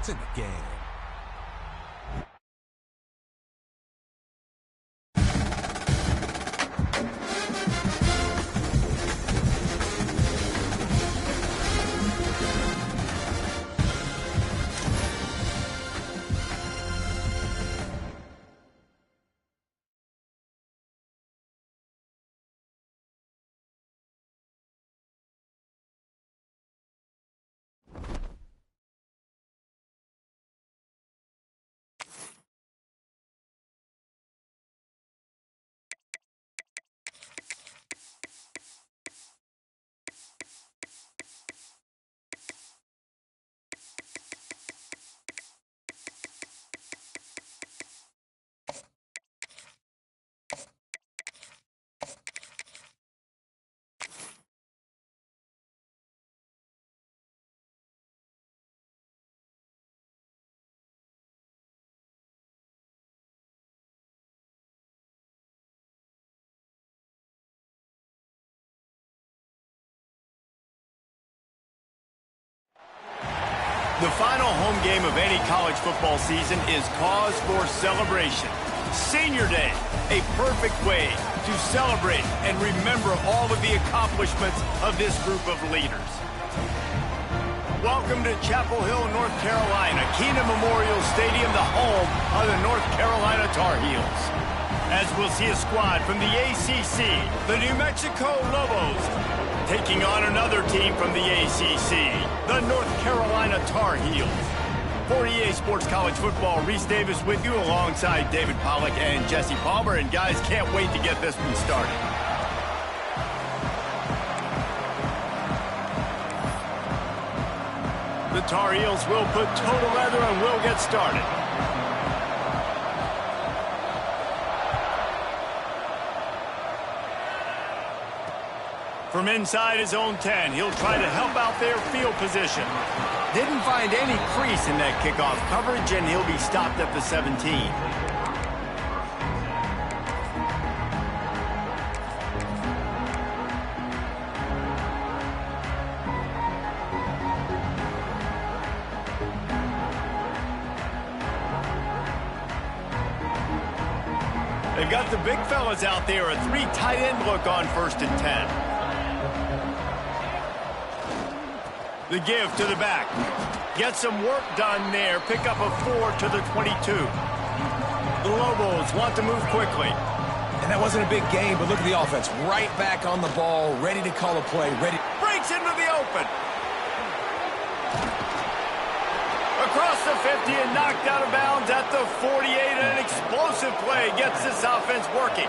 It's in the game. The final home game of any college football season is cause for celebration. Senior Day, a perfect way to celebrate and remember all of the accomplishments of this group of leaders. Welcome to Chapel Hill, North Carolina, Keenan Memorial Stadium, the home of the North Carolina Tar Heels. As we'll see a squad from the ACC, the New Mexico Lobos, taking on another team from the ACC, the North Carolina Tar Heels. For EA Sports College Football, Reese Davis with you alongside David Pollack and Jesse Palmer. And guys, can't wait to get this one started. The Tar Heels will put total leather and will get started. From inside his own 10, he'll try to help out their field position. Didn't find any crease in that kickoff coverage, and he'll be stopped at the 17. They've got the big fellas out there, a 3 tight end look on 1st and 10. The give to the back. Get some work done there. Pick up a 4 to the 22. The Lobos want to move quickly. And that wasn't a big game, but look at the offense. Right back on the ball, ready to call a play. Ready. Breaks into the open. Across the 50 and knocked out of bounds at the 48. An explosive play gets this offense working.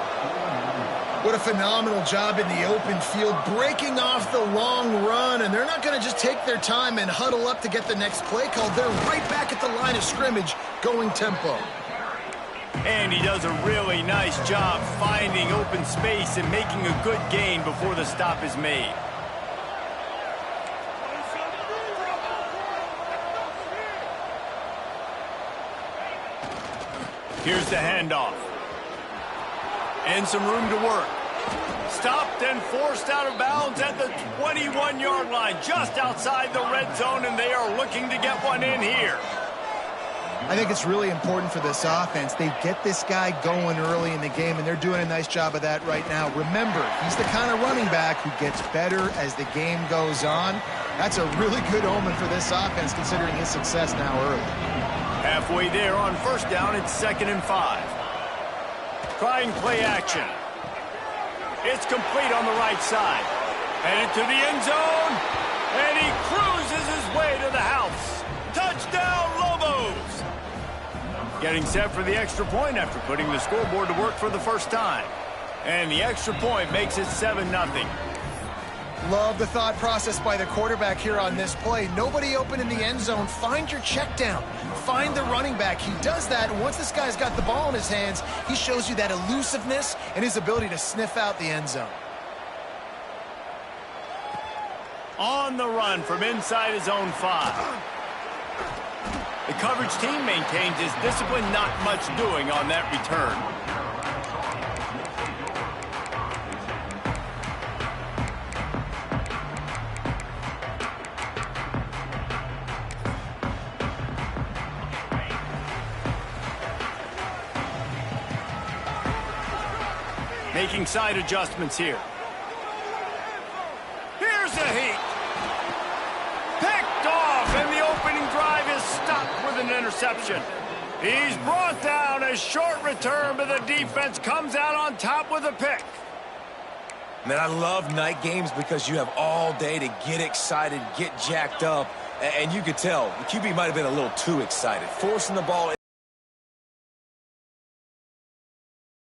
What a phenomenal job in the open field, breaking off the long run, and they're not going to just take their time and huddle up to get the next play called. They're right back at the line of scrimmage, going tempo. And he does a really nice job finding open space and making a good gain before the stop is made. Here's the handoff. And some room to work. Stopped and forced out of bounds at the 21-yard line, just outside the red zone, and they are looking to get one in here. I think it's really important for this offense. They get this guy going early in the game, and they're doing a nice job of that right now. Remember, he's the kind of running back who gets better as the game goes on. That's a really good omen for this offense, considering his success now early. Halfway there on 1st down, it's 2nd and 5. Trying play action. It's complete on the right side. Headed to the end zone. And he cruises his way to the house. Touchdown, Lobos! Getting set for the extra point after putting the scoreboard to work for the first time. And the extra point makes it 7-0. Love the thought process by the quarterback here on this play. Nobody open in the end zone. Find your check down. Find the running back. He does that, and once this guy's got the ball in his hands, he shows you that elusiveness and his ability to sniff out the end zone. On the run from inside his own 5. The coverage team maintains his discipline, not much doing on that return. Making side adjustments here. Here's the heat. Picked off, and the opening drive is stopped with an interception. He's brought down, a short return, but the defense comes out on top with a pick. Man, I love night games because you have all day to get excited, get jacked up, and you could tell the QB might have been a little too excited, forcing the ball.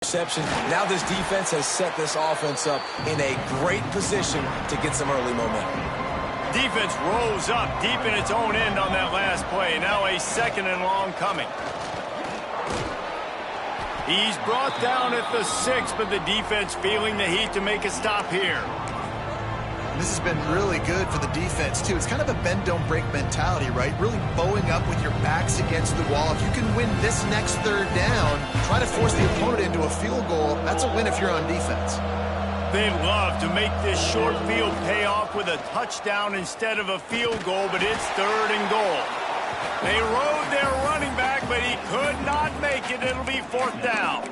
Interception. Now this defense has set this offense up in a great position to get some early momentum. Defense rose up deep in its own end on that last play. Now a 2nd and long coming. He's brought down at the 6, but the defense feeling the heat to make a stop here. This has been really good for the defense, too. It's kind of a bend-don't-break mentality, right? Really bowing up with your backs against the wall. If you can win this next 3rd down, try to force the opponent into a field goal. That's a win if you're on defense. They'd love to make this short field pay off with a touchdown instead of a field goal, but it's 3rd and goal. They rode their running back, but he could not make it. It'll be 4th down.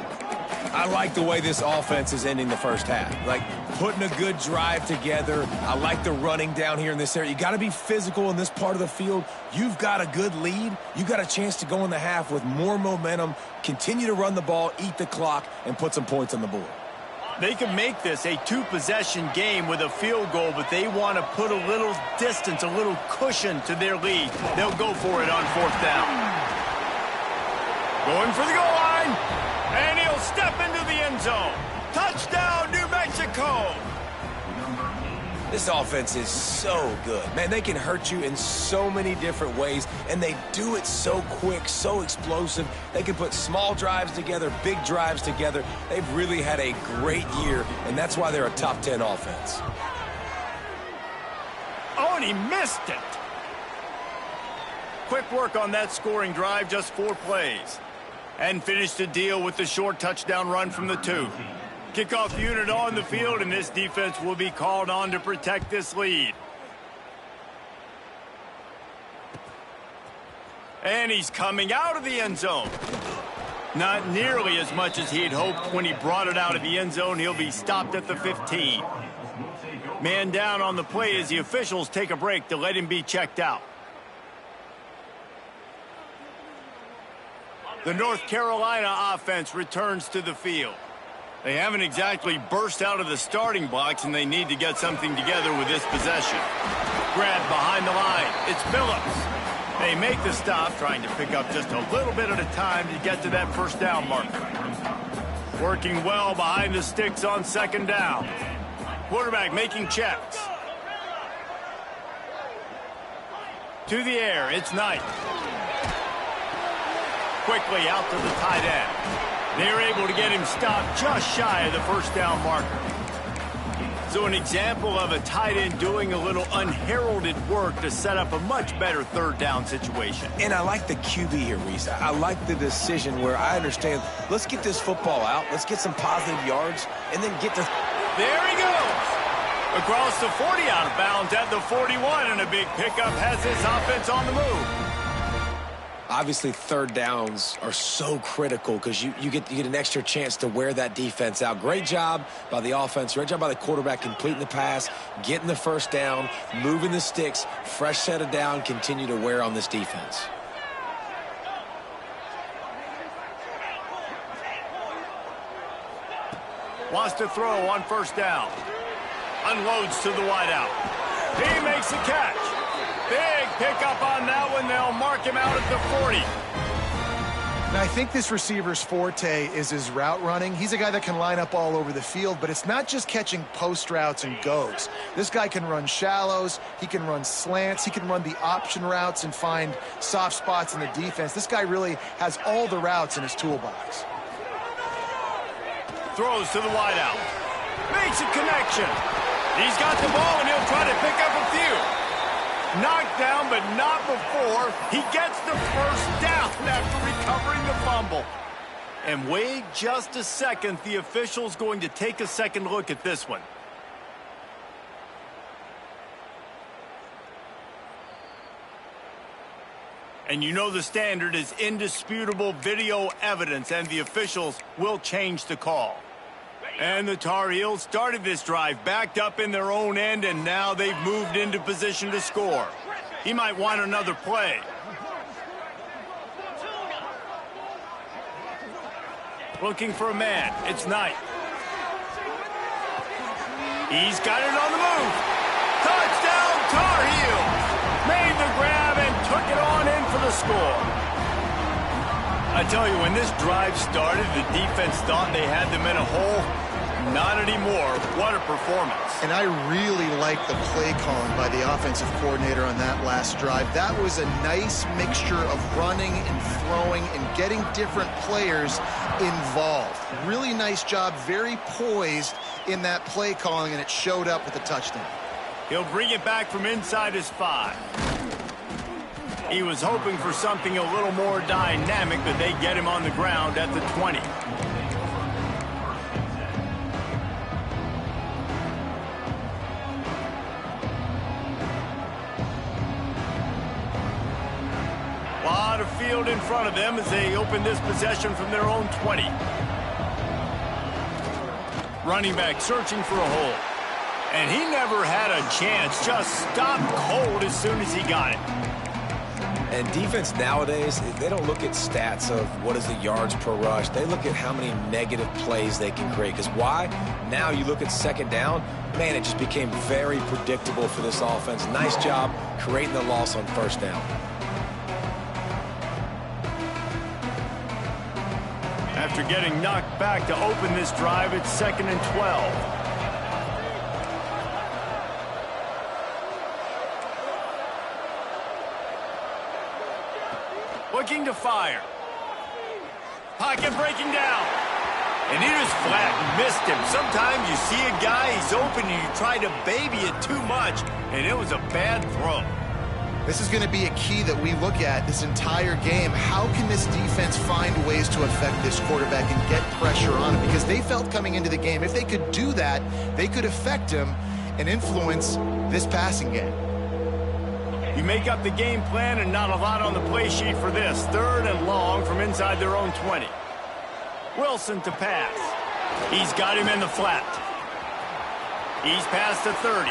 I like the way this offense is ending the first half. Like, putting a good drive together. I like the running down here in this area. You got to be physical in this part of the field. You've got a good lead. You got a chance to go in the half with more momentum, continue to run the ball, eat the clock, and put some points on the board. They can make this a 2-possession game with a field goal, but they want to put a little distance, a little cushion to their lead. They'll go for it on 4th down. Going for the goal line, and he'll step into the end zone. Touchdown, New Mexico! This offense is so good. Man, they can hurt you in so many different ways, and they do it so quick, so explosive. They can put small drives together, big drives together. They've really had a great year, and that's why they're a top 10 offense. Oh, and he missed it. Quick work on that scoring drive, just 4 plays. And finished the deal with the short touchdown run from the 2. Kickoff unit on the field, and this defense will be called on to protect this lead. And he's coming out of the end zone. Not nearly as much as he'd hoped when he brought it out of the end zone. He'll be stopped at the 15. Man down on the play as the officials take a break to let him be checked out. The North Carolina offense returns to the field. They haven't exactly burst out of the starting blocks, and they need to get something together with this possession. Grab behind the line. It's Phillips. They make the stop, trying to pick up just a little bit at a time to get to that 1st down marker. Working well behind the sticks on 2nd down. Quarterback making checks. To the air, it's Knight. Quickly out to the tight end. They're able to get him stopped just shy of the 1st down marker. So an example of a tight end doing a little unheralded work to set up a much better 3rd down situation. And I like the QB here, Reese. I like the decision where I understand, let's get this football out, let's get some positive yards, and then get to... There he goes! Across the 40, out of bounds at the 41, and a big pickup has this offense on the move. Obviously, 3rd downs are so critical because you get an extra chance to wear that defense out. Great job by the offense. Great job by the quarterback completing the pass, getting the 1st down, moving the sticks, fresh set of down, continue to wear on this defense. Wants to throw on 1st down. Unloads to the wideout. He makes the catch. Big pickup on that one. They'll mark him out at the 40. Now, I think this receiver's forte is his route running. He's a guy that can line up all over the field, but it's not just catching post routes and goes. This guy can run shallows. He can run slants. He can run the option routes and find soft spots in the defense. This guy really has all the routes in his toolbox. Throws to the wideout. Makes a connection. He's got the ball, and he'll try to pick up a few. Knocked down, but not before. He gets the 1st down after recovering the fumble. And wait just a second. The official's going to take a 2nd look at this one. And you know the standard is indisputable video evidence, and the officials will change the call. And the Tar Heels started this drive backed up in their own end, and now they've moved into position to score. He might want another play. Looking for a man. It's Knight. He's got it on the move. Touchdown, Tar Heels! Made the grab and took it on in for the score. I tell you, when this drive started, the defense thought they had them in a hole. Not anymore. What a performance. And I really like the play calling by the offensive coordinator on that last drive. That was a nice mixture of running and throwing and getting different players involved. Really nice job, very poised in that play calling, and it showed up with a touchdown. He'll bring it back from inside his 5. He was hoping for something a little more dynamic, but they get him on the ground at the 20. A lot of field in front of them as they open this possession from their own 20. Running back searching for a hole. And he never had a chance, just stopped cold as soon as he got it. And defense nowadays, they don't look at stats of what is the yards per rush. They look at how many negative plays they can create. Because why? Now you look at second down, man, it just became very predictable for this offense. Nice job creating the loss on first down. After getting knocked back to open this drive, it's 2nd and 12. Looking to fire. Pocket breaking down. And he just flat missed him. Sometimes you see a guy, he's open, and you try to baby it too much, and it was a bad throw. This is going to be a key that we look at this entire game. How can this defense find ways to affect this quarterback and get pressure on him? Because they felt coming into the game, if they could do that, they could affect him and influence this passing game. You make up the game plan and not a lot on the play sheet for this. 3rd and long from inside their own 20. Wilson to pass. He's got him in the flat. He's past the 30.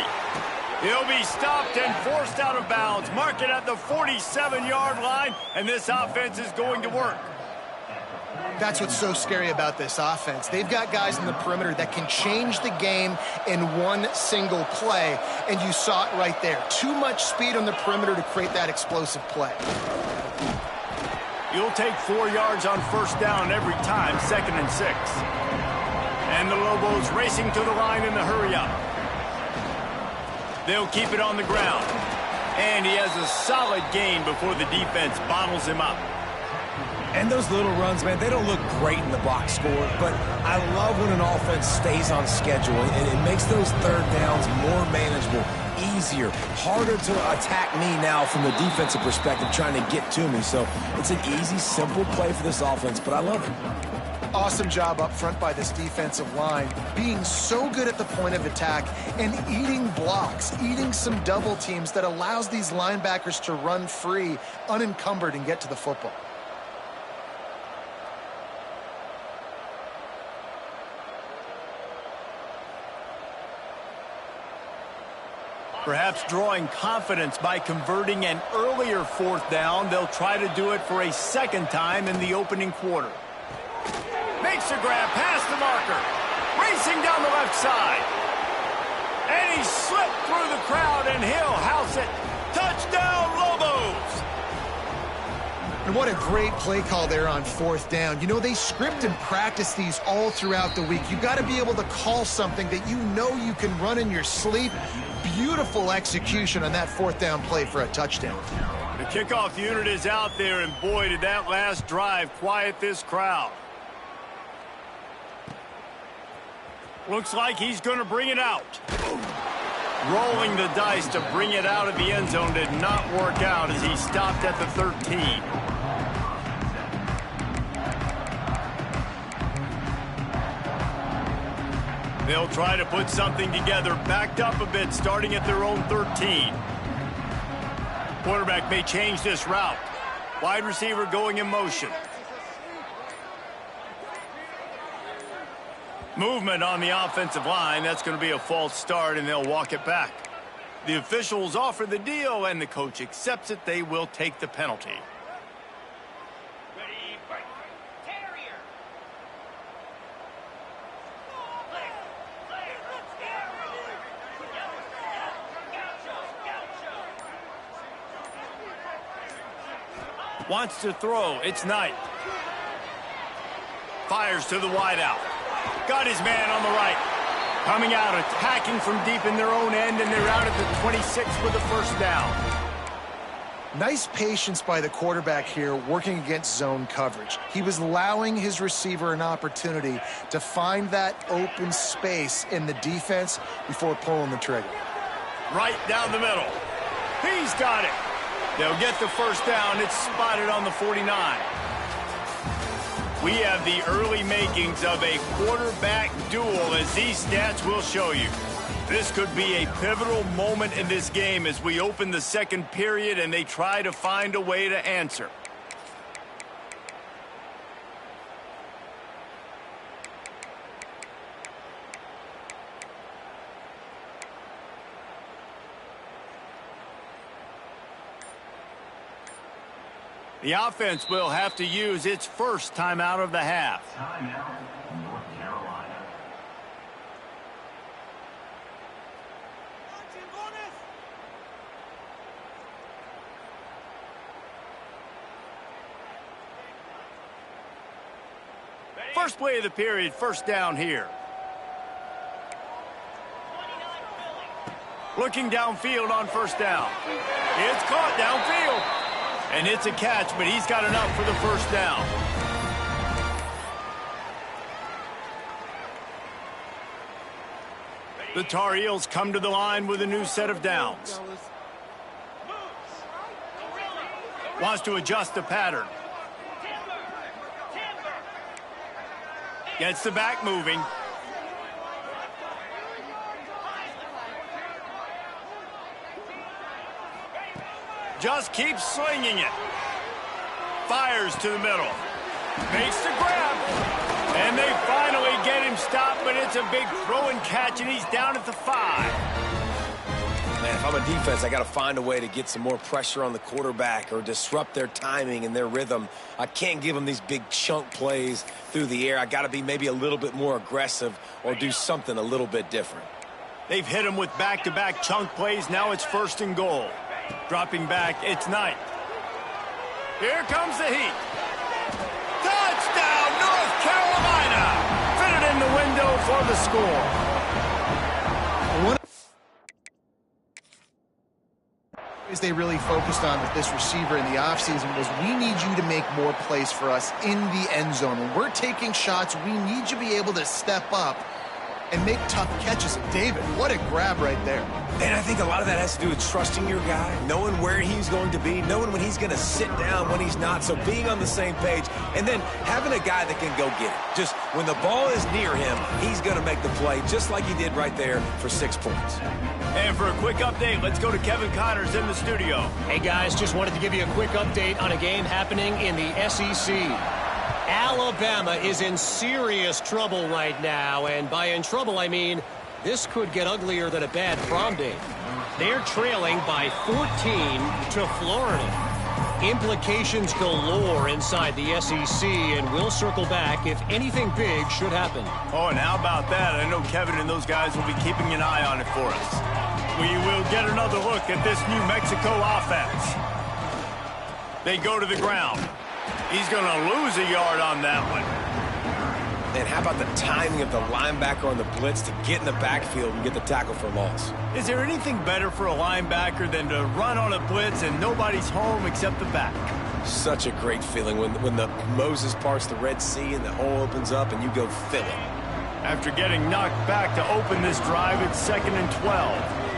He'll be stopped and forced out of bounds. Mark it at the 47-yard line, and this offense is going to work. That's what's so scary about this offense. They've got guys in the perimeter that can change the game in one single play, and you saw it right there. Too much speed on the perimeter to create that explosive play. You'll take 4 yards on first down every time, 2nd and 6. And the Lobos racing to the line in the hurry-up. They'll keep it on the ground. And he has a solid gain before the defense bottles him up. And those little runs, man, they don't look great in the box score, but I love when an offense stays on schedule, and it makes those third downs more manageable, easier, harder to attack me now from the defensive perspective trying to get to me. So it's an easy, simple play for this offense, but I love it. Awesome job up front by this defensive line, being so good at the point of attack and eating blocks, eating some double teams that allows these linebackers to run free, unencumbered, and get to the football. Perhaps drawing confidence by converting an earlier 4th down. They'll try to do it for a 2nd time in the opening quarter. Makes a grab past the marker. Racing down the left side. And he slipped through the crowd, and he'll house it. Touchdown, Lobos! And what a great play call there on 4th down. You know, they script and practice these all throughout the week. You got to be able to call something that you know you can run in your sleep. Beautiful execution on that 4th down play for a touchdown. The kickoff unit is out there, and boy, did that last drive quiet this crowd. Looks like he's going to bring it out. Rolling the dice to bring it out of the end zone did not work out as he stopped at the 13. They'll try to put something together, backed up a bit, starting at their own 13. Quarterback may change this route. Wide receiver going in motion. Movement on the offensive line. That's going to be a false start, and they'll walk it back. The officials offer the deal, and the coach accepts it. They will take the penalty. Ready, break. Terrier. Wants to throw. It's Knight. Fires to the wideout. Got his man on the right. Coming out, attacking from deep in their own end, and they're out at the 26 with a first down. Nice patience by the quarterback here working against zone coverage. He was allowing his receiver an opportunity to find that open space in the defense before pulling the trigger. Right down the middle. He's got it. They'll get the first down. It's spotted on the 49. We have the early makings of a quarterback duel, as these stats will show you. This could be a pivotal moment in this game as we open the second period and they try to find a way to answer. The offense will have to use its first timeout of the half. Timeout, North Carolina. First play of the period, first down here. Looking downfield on first down. It's caught downfield. And it's a catch, but he's got enough for the first down. The Tar Heels come to the line with a new set of downs. Wants to adjust the pattern. Gets the back moving. Just keeps slinging it. Fires to the middle. Makes the grab. And they finally get him stopped, but it's a big throw and catch, and he's down at the 5. Man, if I'm a defense, I got to find a way to get some more pressure on the quarterback or disrupt their timing and their rhythm. I can't give them these big chunk plays through the air. I got to be maybe a little bit more aggressive or do something a little bit different. They've hit him with back-to-back chunk plays. Now it's first and goal. Dropping back, it's Knight. Here comes the heat. Touchdown, North Carolina! Fitted in the window for the score. They really focused on with this receiver in the offseason was we need you to make more plays for us in the end zone. When we're taking shots, we need you to be able to step up and make tough catches. David, what a grab right there. And I think a lot of that has to do with trusting your guy, knowing where he's going to be, knowing when he's going to sit down, when he's not. So being on the same page, and then having a guy that can go get it. Just when the ball is near him, he's going to make the play, just like he did right there for 6 points. And for a quick update, let's go to Kevin Connors in the studio. Hey, guys, just wanted to give you a quick update on a game happening in the SEC. Alabama is in serious trouble right now, and by in trouble, I mean this could get uglier than a bad prom date. They're trailing by 14 to Florida. Implications galore inside the SEC, and we'll circle back if anything big should happen. Oh, and how about that? I know Kevin and those guys will be keeping an eye on it for us. We will get another look at this New Mexico offense. They go to the ground. He's going to lose a yard on that one. And how about the timing of the linebacker on the blitz to get in the backfield and get the tackle for loss? Is there anything better for a linebacker than to run on a blitz and nobody's home except the back? Such a great feeling when the Moses parts the Red Sea and the hole opens up and you go fill it. After getting knocked back to open this drive, it's 2nd and 12.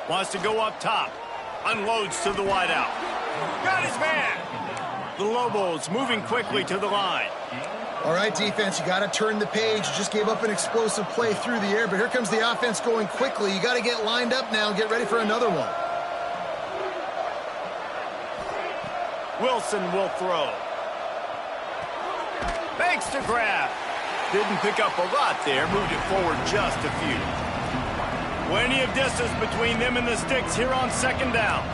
Wants to go up top. Unloads to the wideout. Got his man. The Lobos moving quickly to the line. All right, defense, you got to turn the page. You just gave up an explosive play through the air, but here comes the offense going quickly. You got to get lined up now and get ready for another one. Wilson will throw. Makes the grab. Didn't pick up a lot there. Moved it forward just a few. Plenty of distance between them and the sticks here on second down.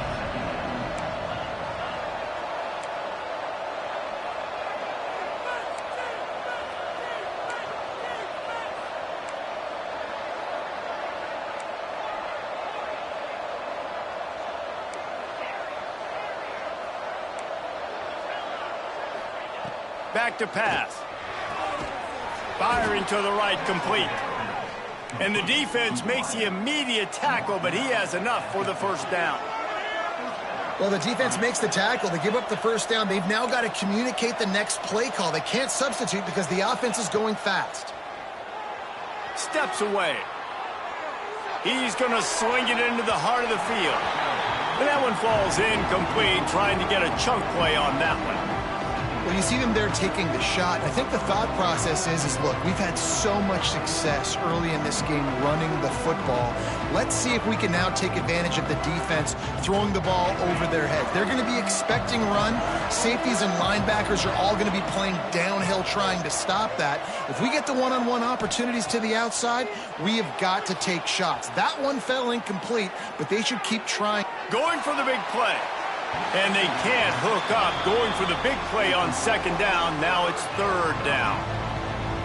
Back to pass. Firing to the right, complete. And the defense makes the immediate tackle, but he has enough for the first down. Well, the defense makes the tackle. They give up the first down. They've now got to communicate the next play call. They can't substitute because the offense is going fast. Steps away. He's going to swing it into the heart of the field. And that one falls incomplete, trying to get a chunk play on that one. Well, you see them there taking the shot. I think the thought process is look, we've had so much success early in this game running the football. Let's see if we can now take advantage of the defense throwing the ball over their heads. They're going to be expecting run. Safeties and linebackers are all going to be playing downhill trying to stop that. If we get the one-on-one opportunities to the outside, we have got to take shots. That one fell incomplete, but they should keep trying. Going for the big play. And they can't hook up. Going for the big play on second down. Now it's third down.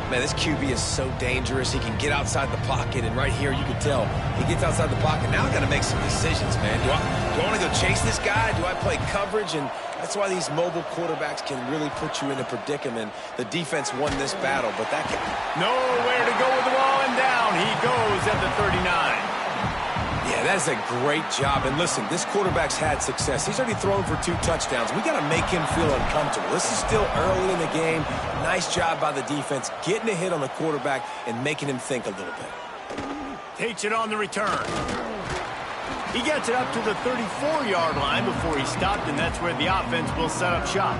Man, this QB is so dangerous. He can get outside the pocket, and right here you can tell he gets outside the pocket. Now I got to make some decisions, man. Do I want to go chase this guy? Do I play coverage? And that's why these mobile quarterbacks can really put you in a predicament. The defense won this battle, but that can... Nowhere to go with the ball, and down he goes at the 39. Yeah, that is a great job. And listen, this quarterback's had success. He's already thrown for 2 touchdowns. We got to make him feel uncomfortable. This is still early in the game. Nice job by the defense, getting a hit on the quarterback and making him think a little bit. Takes it on the return. He gets it up to the 34-yard line before he stopped, and that's where the offense will set up shop.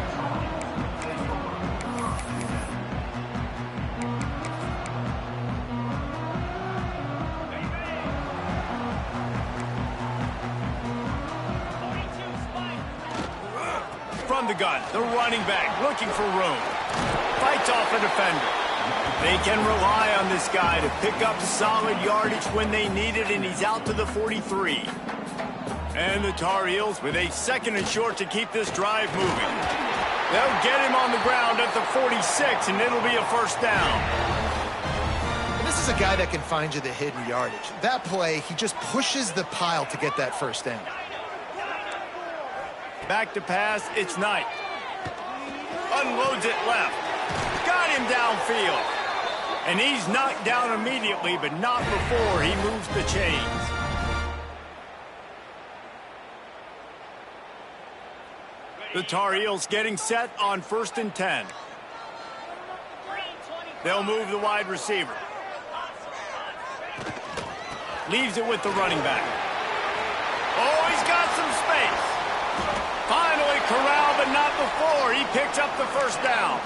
From the gun, the running back looking for room. Fights off a defender. They can rely on this guy to pick up solid yardage when they need it, and he's out to the 43. And the Tar Heels with a 2nd and short to keep this drive moving. They'll get him on the ground at the 46, and it'll be a first down. This is a guy that can find you the hidden yardage. That play, he just pushes the pile to get that first down. Back to pass, it's Knight. Unloads it left. Got him downfield. And he's knocked down immediately, but not before he moves the chains. The Tar Heels getting set on 1st and 10. They'll move the wide receiver. Leaves it with the running back. Oh, he's got some space. Finally corralled, but not before. He picks up the first down.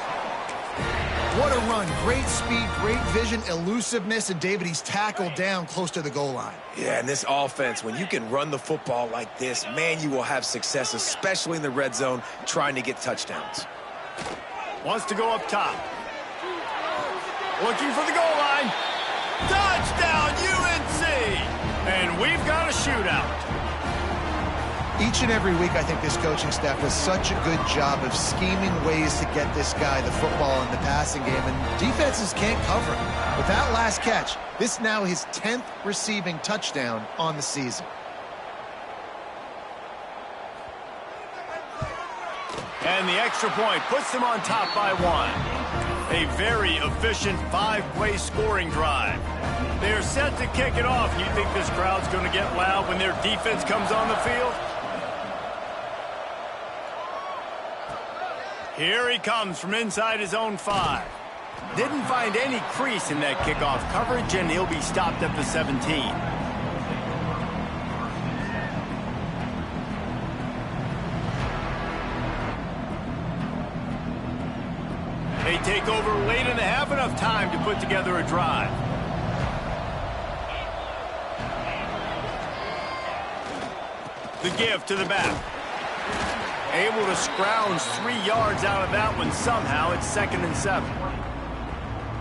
What a run. Great speed, great vision, elusiveness, and David, he's tackled down close to the goal line. Yeah, and this offense, when you can run the football like this, man, you will have success, especially in the red zone, trying to get touchdowns. Wants to go up top. Looking for the goal line. Touchdown, UNC! And we've got a shootout. Each and every week, I think this coaching staff does such a good job of scheming ways to get this guy the football in the passing game, and defenses can't cover him. With that last catch, this now his 10th receiving touchdown on the season. And the extra point puts them on top by 1. A very efficient 5-play scoring drive. They're set to kick it off. You think this crowd's going to get loud when their defense comes on the field? Here he comes from inside his own 5. Didn't find any crease in that kickoff coverage, and he'll be stopped at the 17. They take over late in the half, enough time to put together a drive. The give to the back. Able to scrounge 3 yards out of that one somehow. It's 2nd and 7.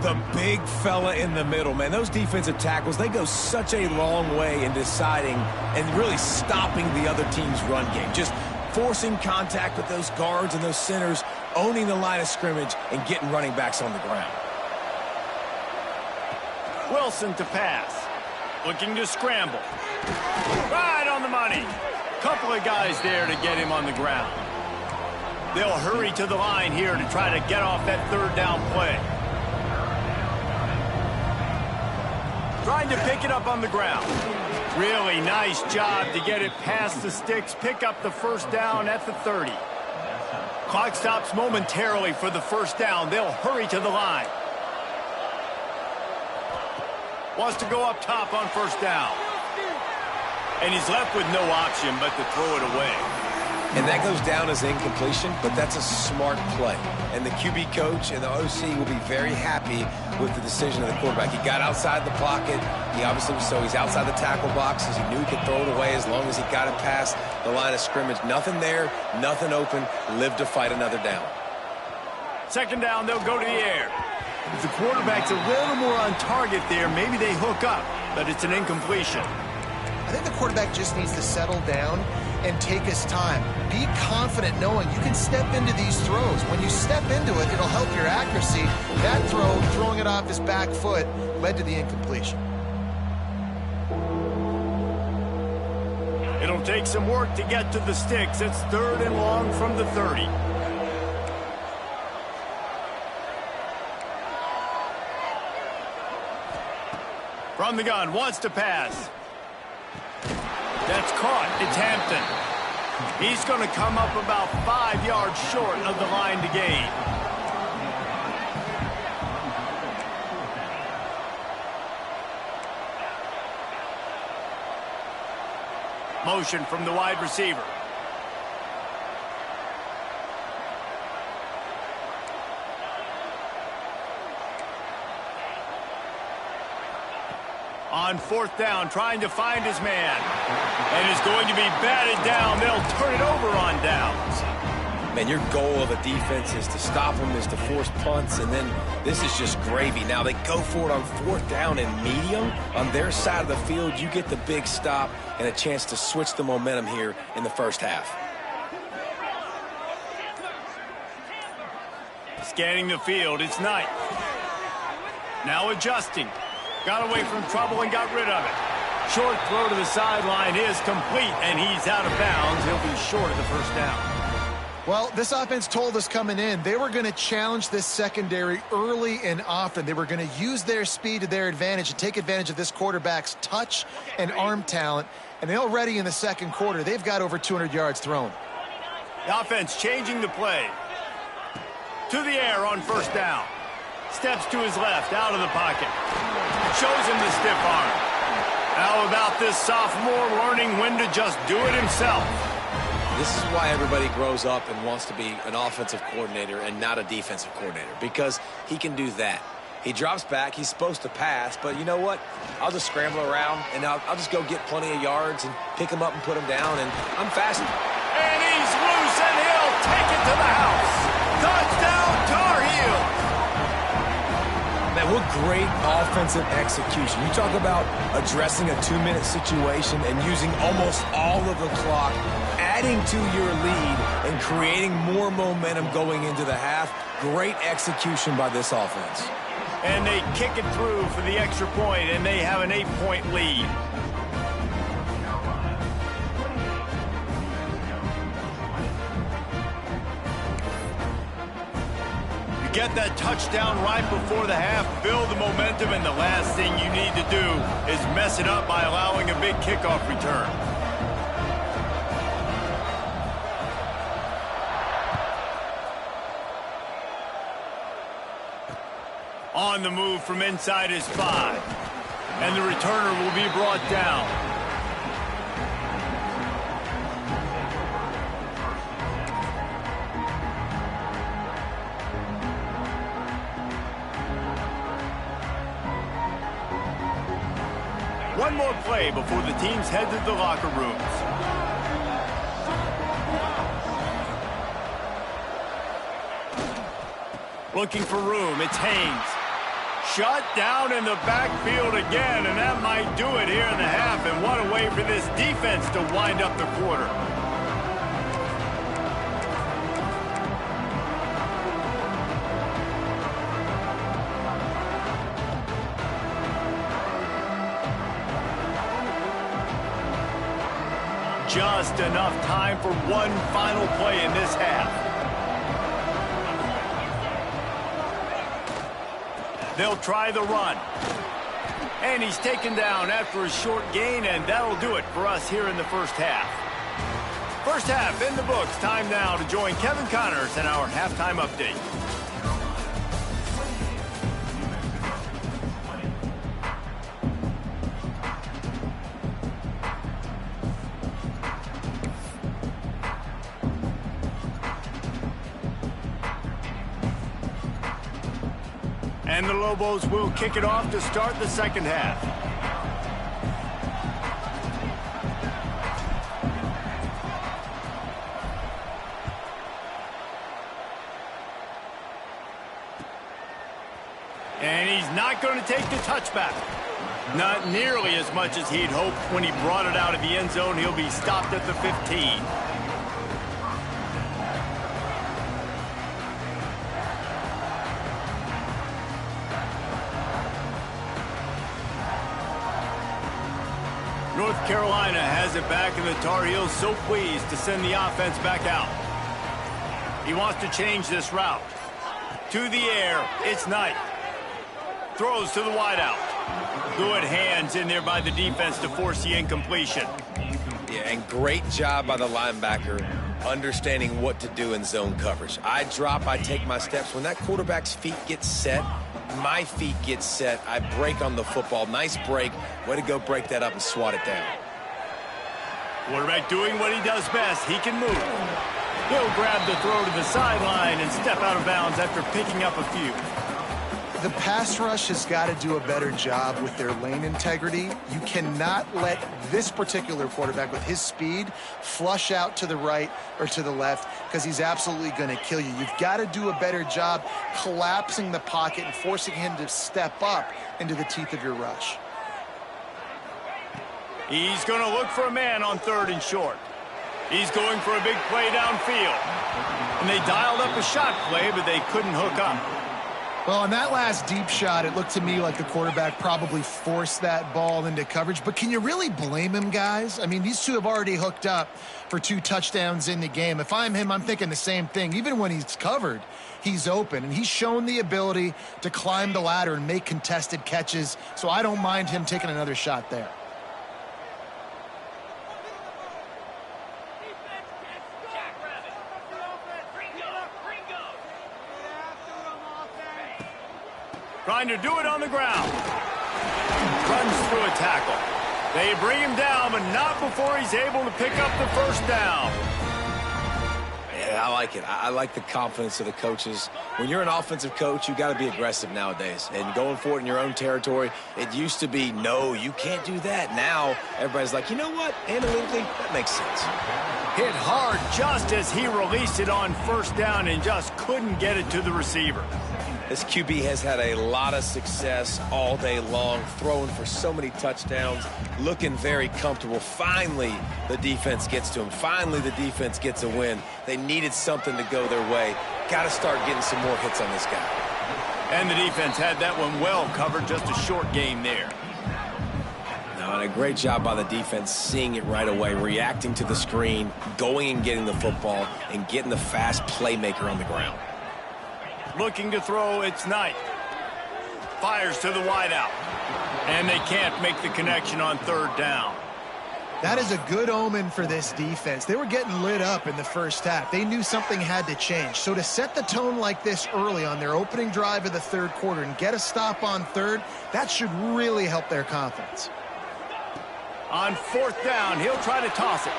The big fella in the middle, man. Those defensive tackles, they go such a long way in deciding and really stopping the other team's run game. Just forcing contact with those guards and those centers, owning the line of scrimmage, and getting running backs on the ground. Wilson to pass. Looking to scramble. Right on the money. Couple of guys there to get him on the ground. They'll hurry to the line here to try to get off that 3rd down play. Trying to pick it up on the ground. Really nice job to get it past the sticks, pick up the 1st down at the 30. Clock stops momentarily for the 1st down. They'll hurry to the line. Wants to go up top on 1st down. And he's left with no option but to throw it away. And that goes down as incompletion, but that's a smart play. And the QB coach and the OC will be very happy with the decision of the quarterback. He got outside the pocket. He obviously was so he's outside the tackle boxes. He knew he could throw it away as long as he got it past the line of scrimmage. Nothing there, nothing open. Live to fight another down. 2nd down, they'll go to the air. If the quarterback's a little more on target there, maybe they hook up, but it's an incompletion. I think the quarterback just needs to settle down and take his time. Be confident knowing you can step into these throws. When you step into it, it'll help your accuracy. That throw, throwing it off his back foot, led to the incompletion. It'll take some work to get to the sticks. It's 3rd and long from the 30. From the gun, wants to pass. That's caught. It's Hampton. He's going to come up about 5 yards short of the line to gain. Motion from the wide receiver. On 4th down, trying to find his man. And is going to be batted down. They'll turn it over on downs. Man, your goal of a defense is to stop them, is to force punts, and then this is just gravy. Now they go for it on 4th down and medium. On their side of the field, you get the big stop and a chance to switch the momentum here in the 1st half. Scanning the field, it's Knight. Now adjusting. Got away from trouble and got rid of it. Short throw to the sideline is complete, and he's out of bounds. He'll be short of the 1st down. Well, this offense told us coming in they were going to challenge this secondary early and often. They were going to use their speed to their advantage and take advantage of this quarterback's touch and arm talent. And already in the 2nd quarter, they've got over 200 yards thrown. The offense changing the play. To the air on 1st down. Steps to his left, out of the pocket. Shows him the stiff arm. How about this sophomore learning when to just do it himself? This is why everybody grows up and wants to be an offensive coordinator and not a defensive coordinator, because he can do that. He drops back, he's supposed to pass, but you know what? I'll just scramble around, and I'll just go get plenty of yards and pick him up and put him down, and I'm fast. And he's loose, and he'll take it to the house. Touchdown, Tar Heels. Man, what great offensive execution. You talk about addressing a 2-minute situation and using almost all of the clock, adding to your lead and creating more momentum going into the half. Great execution by this offense. And they kick it through for the extra point, and they have an 8-point lead. Get that touchdown right before the half, build the momentum, and the last thing you need to do is mess it up by allowing a big kickoff return. On the move from inside his 5, and the returner will be brought down. One more play before the teams head to the locker rooms. Looking for room, it's Haynes. Shut down in the backfield again, and that might do it here in the half. And what a way for this defense to wind up the quarter. Just enough time for one final play in this half. They'll try the run. And he's taken down after a short gain, and that'll do it for us here in the first half. First half in the books. Time now to join Kevin Connors in our halftime update. And the Lobos will kick it off to start the second half. And he's not going to take the touchback. Not nearly as much as he'd hoped when he brought it out of the end zone. He'll be stopped at the 15. North Carolina has it back, and the Tar Heels so pleased to send the offense back out. He wants to change this route. To the air, it's Knight. Throws to the wideout. Good hands in there by the defense to force the incompletion. Yeah, and great job by the linebacker understanding what to do in zone coverage. I drop, I take my steps. When that quarterback's feet get set, my feet get set, I break on the football. Nice break. Way to go break that up and swat it down. Quarterback doing what he does best. He can move. He'll grab the throw to the sideline and step out of bounds after picking up a few. The pass rush has got to do a better job with their lane integrity. You cannot let this particular quarterback with his speed flush out to the right or to the left, because he's absolutely going to kill you. You've got to do a better job collapsing the pocket and forcing him to step up into the teeth of your rush. He's going to look for a man on 3rd and short. He's going for a big play downfield. And they dialed up a shot play, but they couldn't hook up. Well, on that last deep shot, it looked to me like the quarterback probably forced that ball into coverage. But can you really blame him, guys? I mean, these two have already hooked up for 2 touchdowns in the game. If I'm him, I'm thinking the same thing. Even when he's covered, he's open. And he's shown the ability to climb the ladder and make contested catches. So I don't mind him taking another shot there. Trying to do it on the ground. Runs through a tackle. They bring him down, but not before he's able to pick up the first down. Yeah, I like it. I like the confidence of the coaches. When you're an offensive coach, you got to be aggressive nowadays. And going for it in your own territory, it used to be, no, you can't do that. Now, everybody's like, you know what? Analytically, that makes sense. Hit hard just as he released it on first down and just couldn't get it to the receiver. This QB has had a lot of success all day long, throwing for so many touchdowns, looking very comfortable. Finally, the defense gets to him. Finally, the defense gets a win. They needed something to go their way. Got to start getting some more hits on this guy. And the defense had that one well covered, just a short game there. And a great job by the defense seeing it right away, reacting to the screen, going and getting the football, and getting the fast playmaker on the ground. Looking to throw, it's Knight. Fires to the wideout. And they can't make the connection on 3rd down. That is a good omen for this defense. They were getting lit up in the first half. They knew something had to change. So to set the tone like this early on their opening drive of the 3rd quarter and get a stop on 3rd, that should really help their confidence. On 4th down, he'll try to toss it.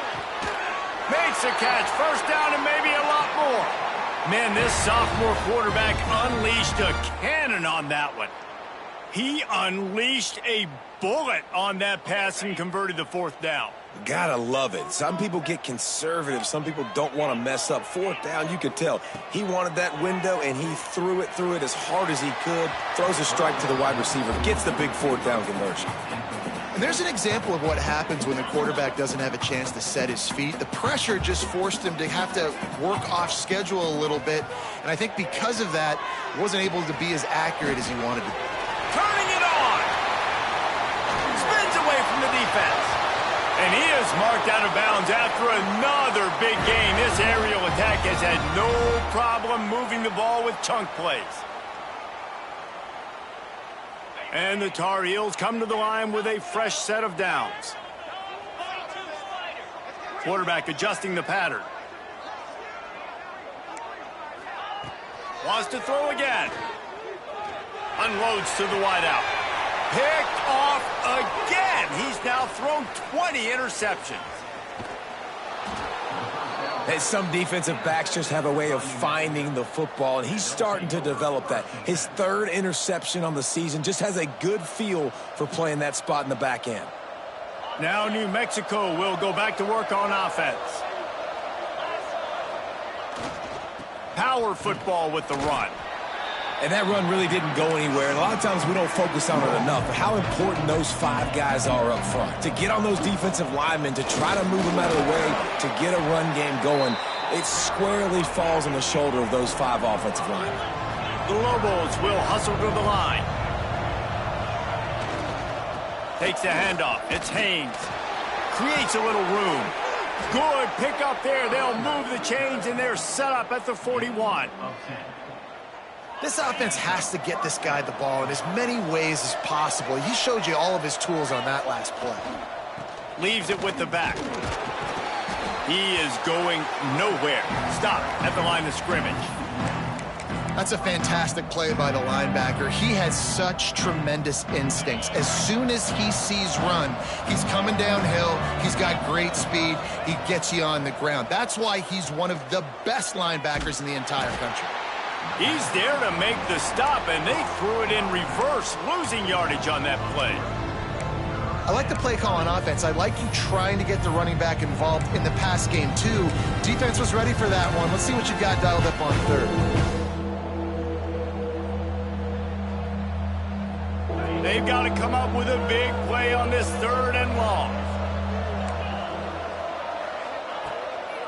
Makes a catch. First down and maybe a lot more. Man, this sophomore quarterback unleashed a cannon on that one. He unleashed a bullet on that pass and converted the fourth down. Gotta love it. Some people get conservative. Some people don't want to mess up. Fourth down, you could tell. He wanted that window, and he threw it as hard as he could. Throws a strike to the wide receiver. Gets the big fourth down conversion. And there's an example of what happens when the quarterback doesn't have a chance to set his feet. The pressure just forced him to have to work off schedule a little bit. And I think because of that, he wasn't able to be as accurate as he wanted to be. Turning it on. Spins away from the defense. And he is marked out of bounds after another big game. This aerial attack has had no problem moving the ball with chunk plays. And the Tar Heels come to the line with a fresh set of downs. Quarterback adjusting the pattern. Wants to throw again. Unloads to the wideout. Picked off again. He's now thrown 20 interceptions. And some defensive backs just have a way of finding the football, and he's starting to develop that. His third interception on the season, just has a good feel for playing that spot in the back end. Now New Mexico will go back to work on offense. Power football with the run. And that run really didn't go anywhere. And a lot of times we don't focus on it enough. But how important those five guys are up front. To get on those defensive linemen, to try to move them out of the way, to get a run game going, it squarely falls on the shoulder of those five offensive linemen. The Lobos will hustle to the line. Takes the handoff. It's Haynes. Creates a little room. Good pick up there. They'll move the chains, and they're set up at the 41. This offense has to get this guy the ball in as many ways as possible. He showed you all of his tools on that last play. Leaves it with the back. He is going nowhere. Stop at the line of scrimmage. That's a fantastic play by the linebacker. He has such tremendous instincts. As soon as he sees run, he's coming downhill. He's got great speed. He gets you on the ground. That's why he's one of the best linebackers in the entire country. He's there to make the stop, and they threw it in reverse, losing yardage on that play. I like the play call on offense. I like you trying to get the running back involved in the pass game, too. Defense was ready for that one. Let's see what you got dialed up on third. They've got to come up with a big play on this third and long.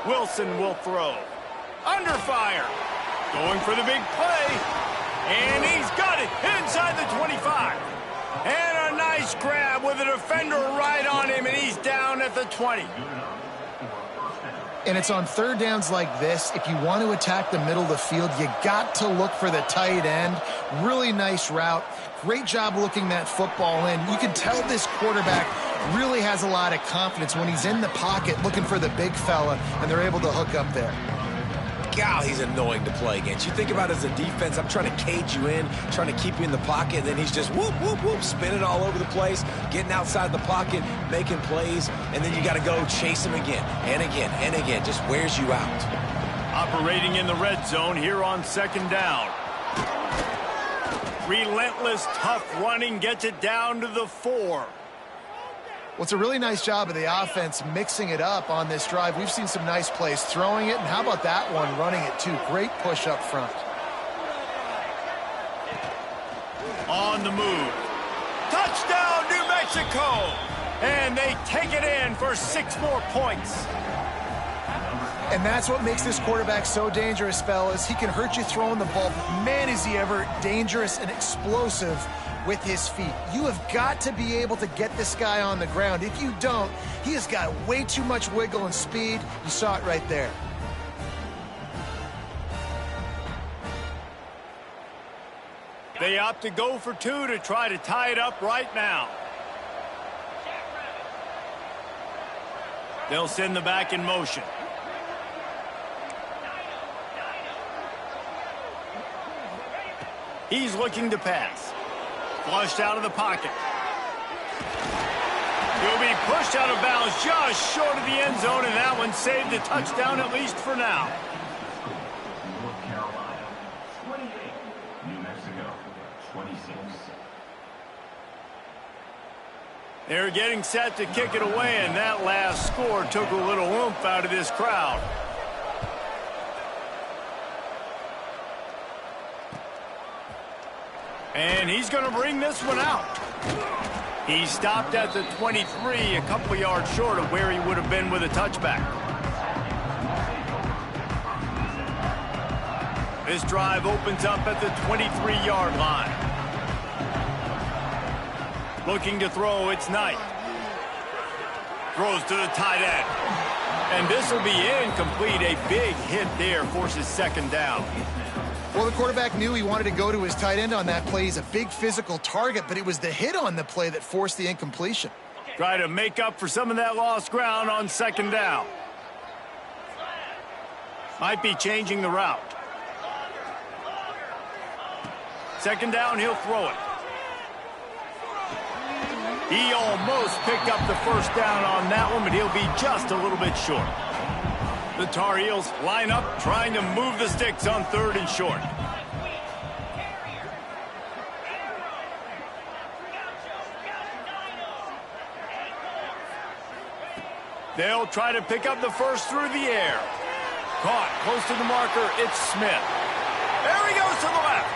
Wilson will throw. Under fire. Going for the big play. And he's got it inside the 25. And a nice grab with a defender right on him, and he's down at the 20. And it's on third downs like this. If you want to attack the middle of the field, you got to look for the tight end. Really nice route. Great job looking that football in. You can tell this quarterback really has a lot of confidence when he's in the pocket looking for the big fella, and they're able to hook up there. God, he's annoying to play against. You think about it as a defense, I'm trying to cage you in, trying to keep you in the pocket, and then he's just whoop, whoop, whoop, spinning all over the place, getting outside the pocket, making plays, and then you got to go chase him again and again and again. Just wears you out. Operating in the red zone here on second down. Relentless, tough running gets it down to the 4. Well, it's a really nice job of the offense mixing it up on this drive. We've seen some nice plays throwing it, and how about that one running it too? Great push up front. On the move. Touchdown, New Mexico! And they take it in for 6 more points. And that's what makes this quarterback so dangerous, fellas. He can hurt you throwing the ball, but man, is he ever dangerous and explosive with his feet. You have got to be able to get this guy on the ground. If you don't, he has got way too much wiggle and speed. You saw it right there. They opt to go for 2 to try to tie it up right now. They'll send the back in motion. He's looking to pass. Flushed out of the pocket. He'll be pushed out of bounds just short of the end zone, and that one saved a touchdown at least for now. North Carolina, 28. New Mexico, 26. They're getting set to kick it away, and that last score took a little oomph out of this crowd. And he's going to bring this one out. He stopped at the 23, a couple of yards short of where he would have been with a touchback. This drive opens up at the 23-yard line. Looking to throw, it's Knight. Throws to the tight end. And this will be incomplete. A big hit there forces second down. Well, the quarterback knew he wanted to go to his tight end on that play. He's a big physical target, but it was the hit on the play that forced the incompletion. Try to make up for some of that lost ground on second down. Might be changing the route. Second down, he'll throw it. He almost picked up the first down on that one, but he'll be just a little bit short. The Tar Heels line up, trying to move the sticks on third and short. They'll try to pick up the first through the air. Caught close to the marker, it's Smith. There he goes to the left.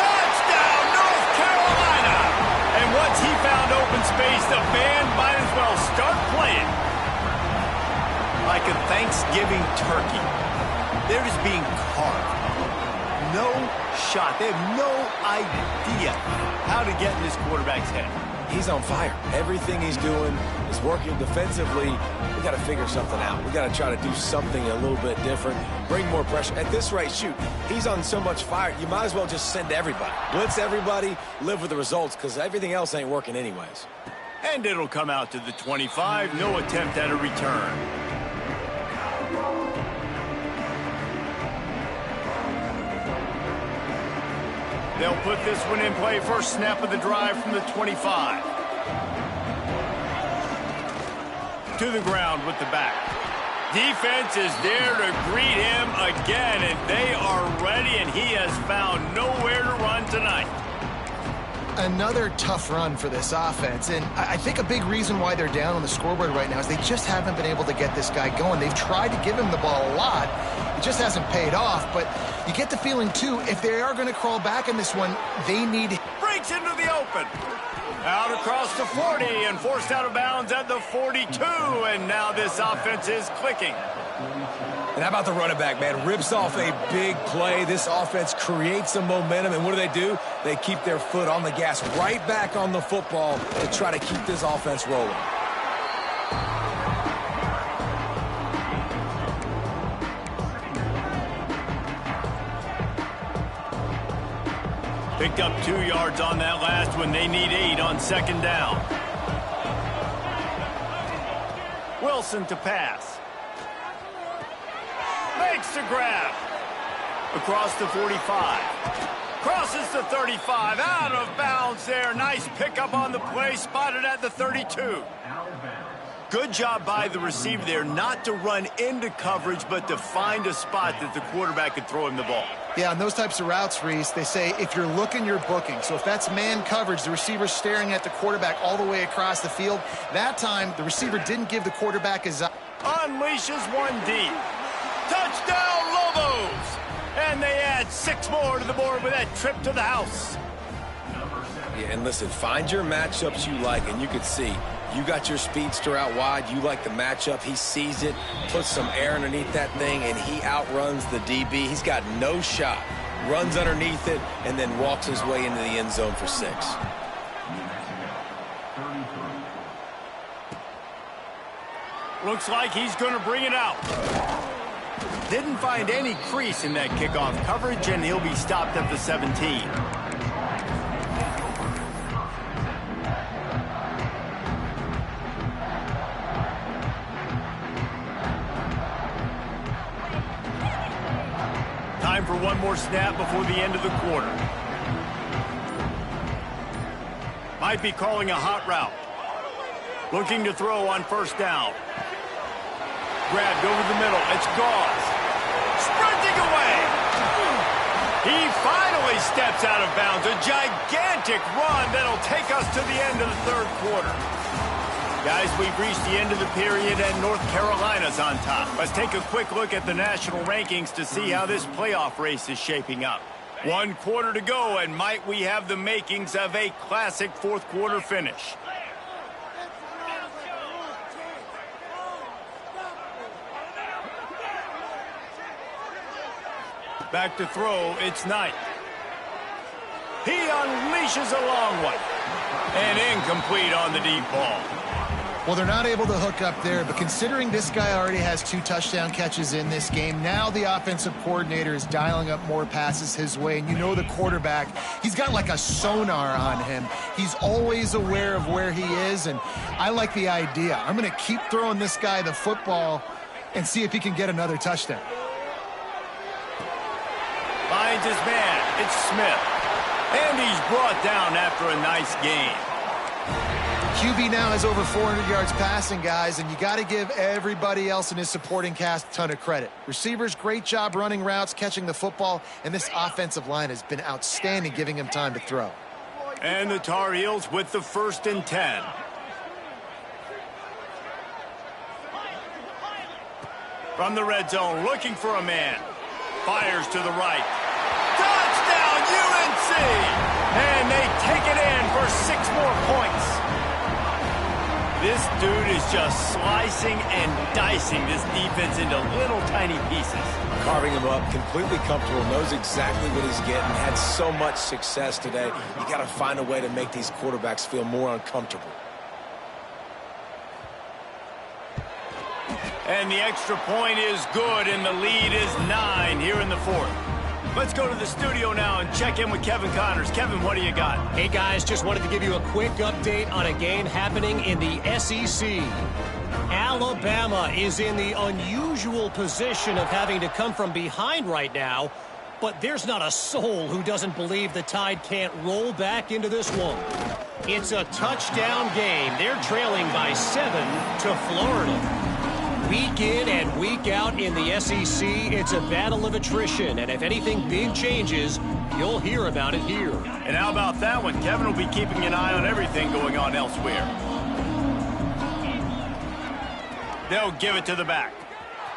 Touchdown, North Carolina! And once he found open space, the band might as well start playing. Like a Thanksgiving turkey. They're just being carved. No shot. They have no idea how to get in this quarterback's head. He's on fire. Everything he's doing is working defensively. We got to figure something out. We got to try to do something a little bit different, bring more pressure. At this rate, shoot, he's on so much fire, you might as well just send everybody. Blitz everybody, live with the results, because everything else ain't working anyways. And it'll come out to the 25. No attempt at a return. They'll put this one in play. First snap of the drive from the 25. To the ground with the back. Defense is there to greet him again, and they are ready, and he has found nowhere to run tonight. Another tough run for this offense, and I think a big reason why they're down on the scoreboard right now is they just haven't been able to get this guy going. They've tried to give him the ball a lot. It just hasn't paid off, but you get the feeling, too, if they are going to crawl back in this one, they need... Breaks into the open. Out across the 40 and forced out of bounds at the 42, and now this offense is clicking. And how about the running back, man? Rips off a big play. This offense creates some momentum, and what do? They keep their foot on the gas, right back on the football to try to keep this offense rolling. Picked up 2 yards on that last one. They need 8 on second down. Wilson to pass. Makes the grab. Across the 45. Crosses the 35. Out of bounds there. Nice pickup on the play. Spotted at the 32. Good job by the receiver there not to run into coverage, but to find a spot that the quarterback could throw him the ball. Yeah, on those types of routes, Reese, they say if you're looking, you're booking. So if that's man coverage, the receiver's staring at the quarterback all the way across the field. That time, the receiver didn't give the quarterback his... Unleashes one deep. Touchdown, Lobos! And they add 6 more to the board with that trip to the house. Yeah, and listen, find your matchups you like, and you can see you got your speedster out wide. You like the matchup. He sees it, puts some air underneath that thing, and he outruns the DB. He's got no shot. Runs underneath it, and then walks his way into the end zone for 6. Looks like he's going to bring it out. Didn't find any crease in that kickoff coverage, and he'll be stopped at the 17. Time for one more snap before the end of the quarter. Might be calling a hot route. Looking to throw on first down. Grabbed over the middle. It's Gauze. Sprinting away. He finally he steps out of bounds. A gigantic run that'll take us to the end of the third quarter. Guys, we've reached the end of the period and North Carolina's on top. Let's take a quick look at the national rankings to see how this playoff race is shaping up. 1 quarter to go, and might we have the makings of a classic fourth quarter finish. Back to throw, it's Knight. He unleashes a long one. And incomplete on the deep ball. Well, they're not able to hook up there, but considering this guy already has 2 touchdown catches in this game, now the offensive coordinator is dialing up more passes his way, and you know the quarterback, he's got like a sonar on him. He's always aware of where he is, and I like the idea. I'm going to keep throwing this guy the football and see if he can get another touchdown. Finds his man, it's Smith. And he's brought down after a nice game. QB now has over 400 yards passing, guys, and you got to give everybody else in his supporting cast a ton of credit. Receivers, great job running routes, catching the football, and this offensive line has been outstanding, giving him time to throw. And the Tar Heels with the 1st and 10. From the red zone, looking for a man. Fires to the right. Touchdown, UNC! And they take it in for 6 more points. This dude is just slicing and dicing this defense into little tiny pieces. Carving him up, completely comfortable, knows exactly what he's getting, had so much success today. You got to find a way to make these quarterbacks feel more uncomfortable. And the extra point is good, and the lead is 9 here in the 4th. Let's go to the studio now and check in with Kevin Connors. Kevin, what do you got? Hey, guys, just wanted to give you a quick update on a game happening in the SEC. Alabama is in the unusual position of having to come from behind right now, but there's not a soul who doesn't believe the Tide can't roll back into this one. It's a touchdown game. They're trailing by 7 to Florida. Week in and week out in the SEC, it's a battle of attrition, and if anything big changes, you'll hear about it here. And how about that one? Kevin will be keeping an eye on everything going on elsewhere. They'll give it to the back.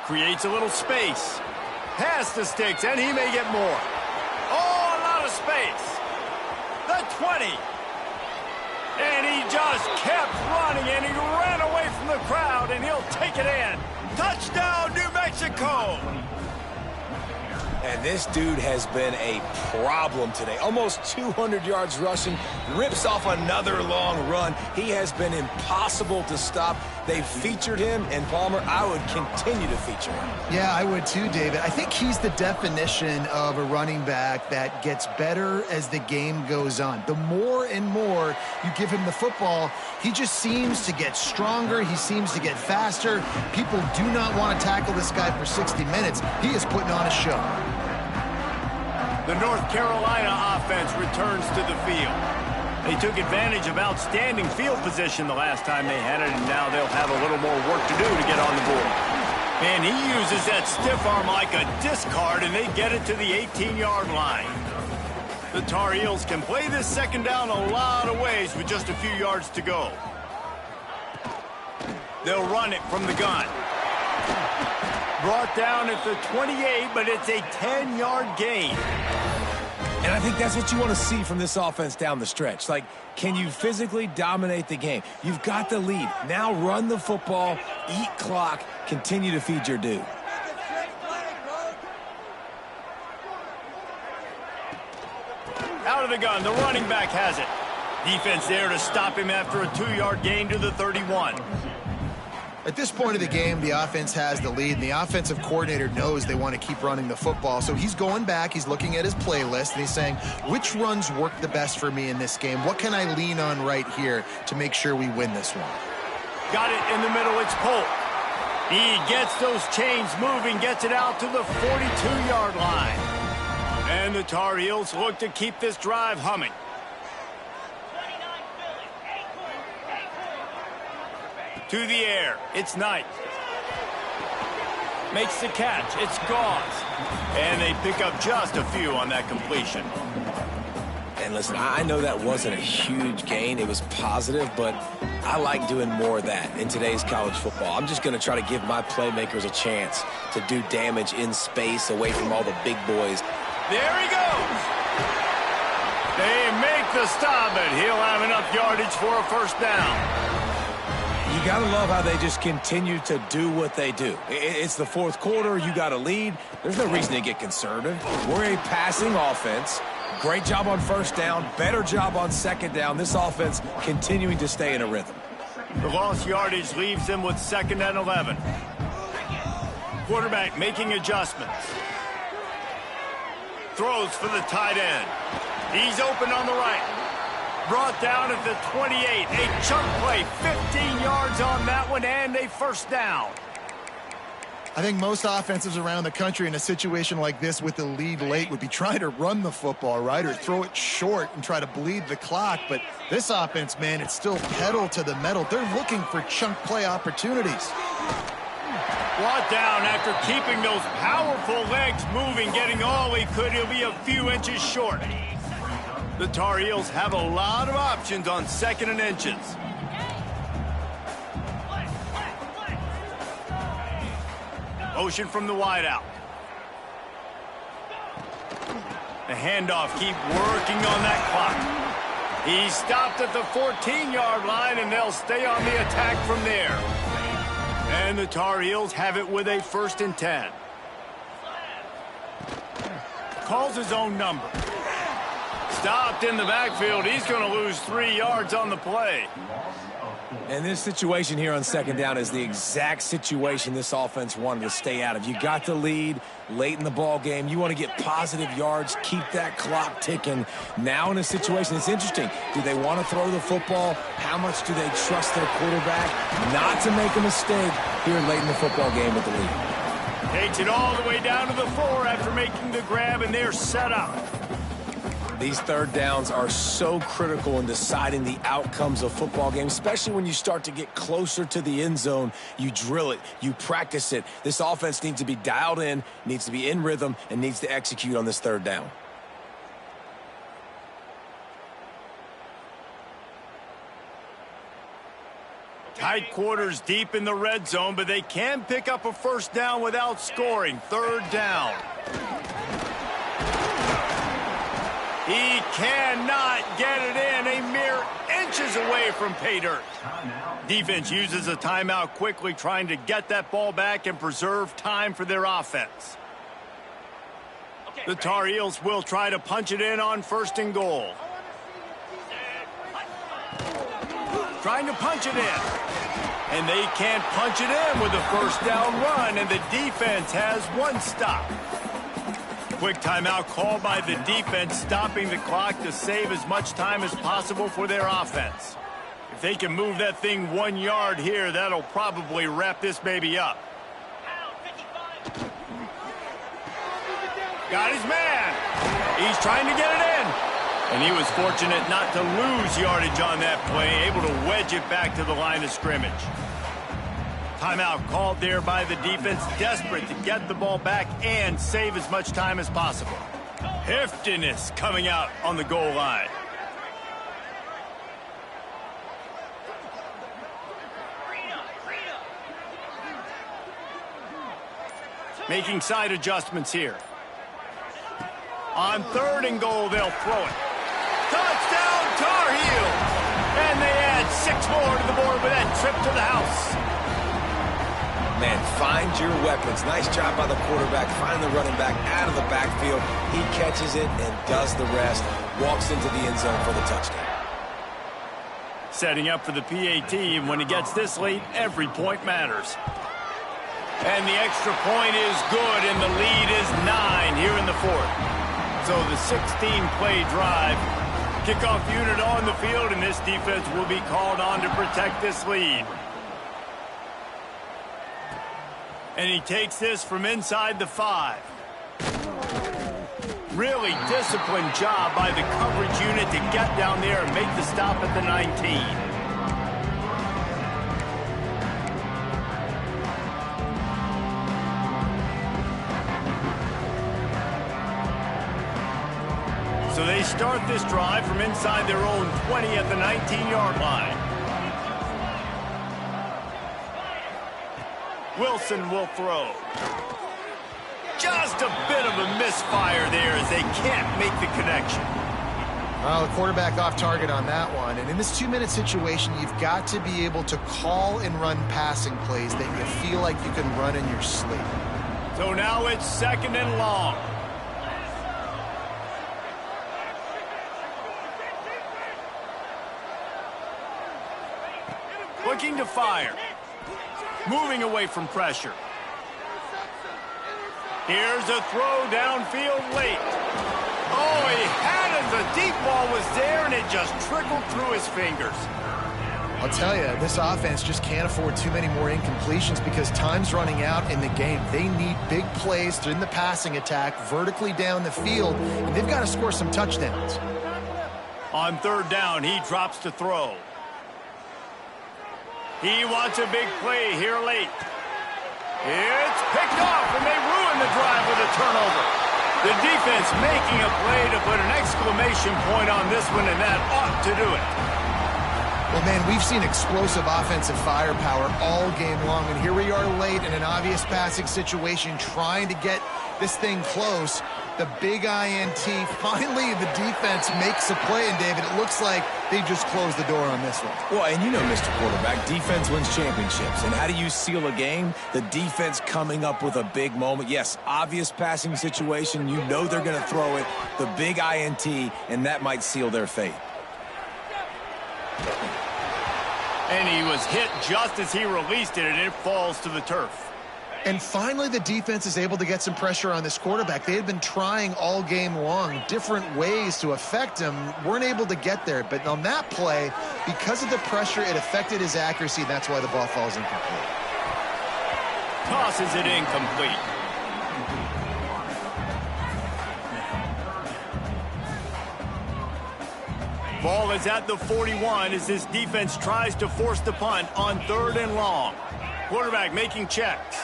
Creates a little space. Pass to Sticks, and he may get more. Oh, a lot of space. The 20. And he just kept running, and he ran away from the crowd, and he'll take it in. Touchdown, New Mexico! And this dude has been a problem today. Almost 200 yards rushing, rips off another long run. He has been impossible to stop. They've featured him, and Palmer, I would continue to feature him. Yeah, I would too, David. I think he's the definition of a running back that gets better as the game goes on. The more and more you give him the football, he just seems to get stronger. He seems to get faster. People do not want to tackle this guy for 60 minutes. He is putting on a show. The North Carolina offense returns to the field. They took advantage of outstanding field position the last time they had it, and now they'll have a little more work to do to get on the board. And he uses that stiff arm like a discard, and they get it to the 18-yard line. The Tar Heels can play this second down a lot of ways with just a few yards to go. They'll run it from the gun. Brought down at the 28, but it's a 10-yard gain. And I think that's what you want to see from this offense down the stretch. Like, can you physically dominate the game? You've got the lead. Now run the football, eat clock, continue to feed your dude. Out of the gun, the running back has it. Defense there to stop him after a 2-yard gain to the 31. At this point of the game, the offense has the lead, and the offensive coordinator knows they want to keep running the football. So he's going back, he's looking at his playlist, and he's saying, which runs work the best for me in this game? What can I lean on right here to make sure we win this one? Got it in the middle, it's Polk. He gets those chains moving, gets it out to the 42-yard line. And the Tar Heels look to keep this drive humming. To the air, it's Knight. Makes the catch, it's Gauze. And they pick up just a few on that completion. And listen, I know that wasn't a huge gain. It was positive, but I like doing more of that in today's college football. I'm just going to try to give my playmakers a chance to do damage in space away from all the big boys. There he goes. They make the stop, but he'll have enough yardage for a first down. You got to love how they just continue to do what they do. It's the fourth quarter. You got a lead. There's no reason to get conservative. We're a passing offense. Great job on first down. Better job on second down. This offense continuing to stay in a rhythm. The lost yardage leaves them with 2nd and 11. Quarterback making adjustments. Throws for the tight end. He's open on the right. Brought down at the 28. A chunk play, 15 yards on that one, and a first down. I think most offenses around the country in a situation like this with the lead late would be trying to run the football, right, or throw it short and try to bleed the clock. But this offense, man, it's still pedal to the metal. They're looking for chunk play opportunities. Brought down after keeping those powerful legs moving, getting all he could. He'll be a few inches short. The Tar Heels have a lot of options on 2nd and inches. Motion from the wideout. The handoff, keep working on that clock. He stopped at the 14-yard line, and they'll stay on the attack from there. And the Tar Heels have it with a 1st and 10. Calls his own number. Stopped in the backfield. He's going to lose 3 yards on the play. And this situation here on 2nd down is the exact situation this offense wanted to stay out of. You got the lead late in the ball game. You want to get positive yards, keep that clock ticking. Now in a situation, it's interesting. Do they want to throw the football? How much do they trust their quarterback not to make a mistake here late in the football game with the lead? Takes it all the way down to the 4 after making the grab, and they're set up. These 3rd downs are so critical in deciding the outcomes of football games, especially when you start to get closer to the end zone. You drill it, you practice it. This offense needs to be dialed in, needs to be in rhythm, and needs to execute on this 3rd down. Tight quarters deep in the red zone, but they can pick up a first down without scoring. 3rd down. He cannot get it in. A mere inches away from pay dirt. Defense uses a timeout quickly, trying to get that ball back and preserve time for their offense. The Tar Heels will try to punch it in on 1st and goal. Trying to punch it in. And they can't punch it in with a first down run, and the defense has 1 stop. Quick timeout called by the defense, stopping the clock to save as much time as possible for their offense. If they can move that thing 1 yard here, that'll probably wrap this baby up. Got his man. He's trying to get it in. And he was fortunate not to lose yardage on that play, able to wedge it back to the line of scrimmage. Timeout called there by the defense, desperate to get the ball back and save as much time as possible. Heftiness coming out on the goal line. Making side adjustments here. On 3rd and goal, they'll throw it. Touchdown, Tar Heels! And they add 6 more to the board with that trip to the house. Man, find your weapons. Nice job by the quarterback. Find the running back out of the backfield. He catches it and does the rest. Walks into the end zone for the touchdown. Setting up for the PAT, and when he gets this late, every point matters. And the extra point is good, and the lead is 9 here in the 4th. So the 16-play drive. Kickoff unit on the field, and this defense will be called on to protect this lead. And he takes this from inside the 5. Really disciplined job by the coverage unit to get down there and make the stop at the 19. So they start this drive from inside their own 20 at the 19-yard line. Wilson will throw. Just a bit of a misfire there as they can't make the connection. Well, the quarterback off target on that one. And in this 2-minute situation, you've got to be able to call and run passing plays that you feel like you can run in your sleep. So now it's 2nd and long. Looking to fire. Moving away from pressure. Here's a throw downfield late. Oh, he had it. The deep ball was there, and it just trickled through his fingers. I'll tell you, this offense just can't afford too many more incompletions because time's running out in the game. They need big plays in the passing attack, vertically down the field, and they've got to score some touchdowns. On 3rd down, he drops to throw. He wants a big play here late. It's picked off, and they ruin the drive with a turnover. The defense making a play to put an exclamation point on this one, and that ought to do it. Well, man, we've seen explosive offensive firepower all game long, and here we are late in an obvious passing situation trying to get this thing close. The big INT, finally the defense makes a play, and David, it looks like they just closed the door on this one. Well, and you know, Mr. Quarterback, defense wins championships. And how do you seal a game? The defense coming up with a big moment. Yes, obvious passing situation. You know they're going to throw it. The big INT, and that might seal their fate. And he was hit just as he released it, and it falls to the turf. And finally, the defense is able to get some pressure on this quarterback. They had been trying all game long different ways to affect him, weren't able to get there. But on that play, because of the pressure, it affected his accuracy. That's why the ball falls incomplete. Tosses it incomplete. Ball is at the 41 as this defense tries to force the punt on 3rd and long. Quarterback making checks.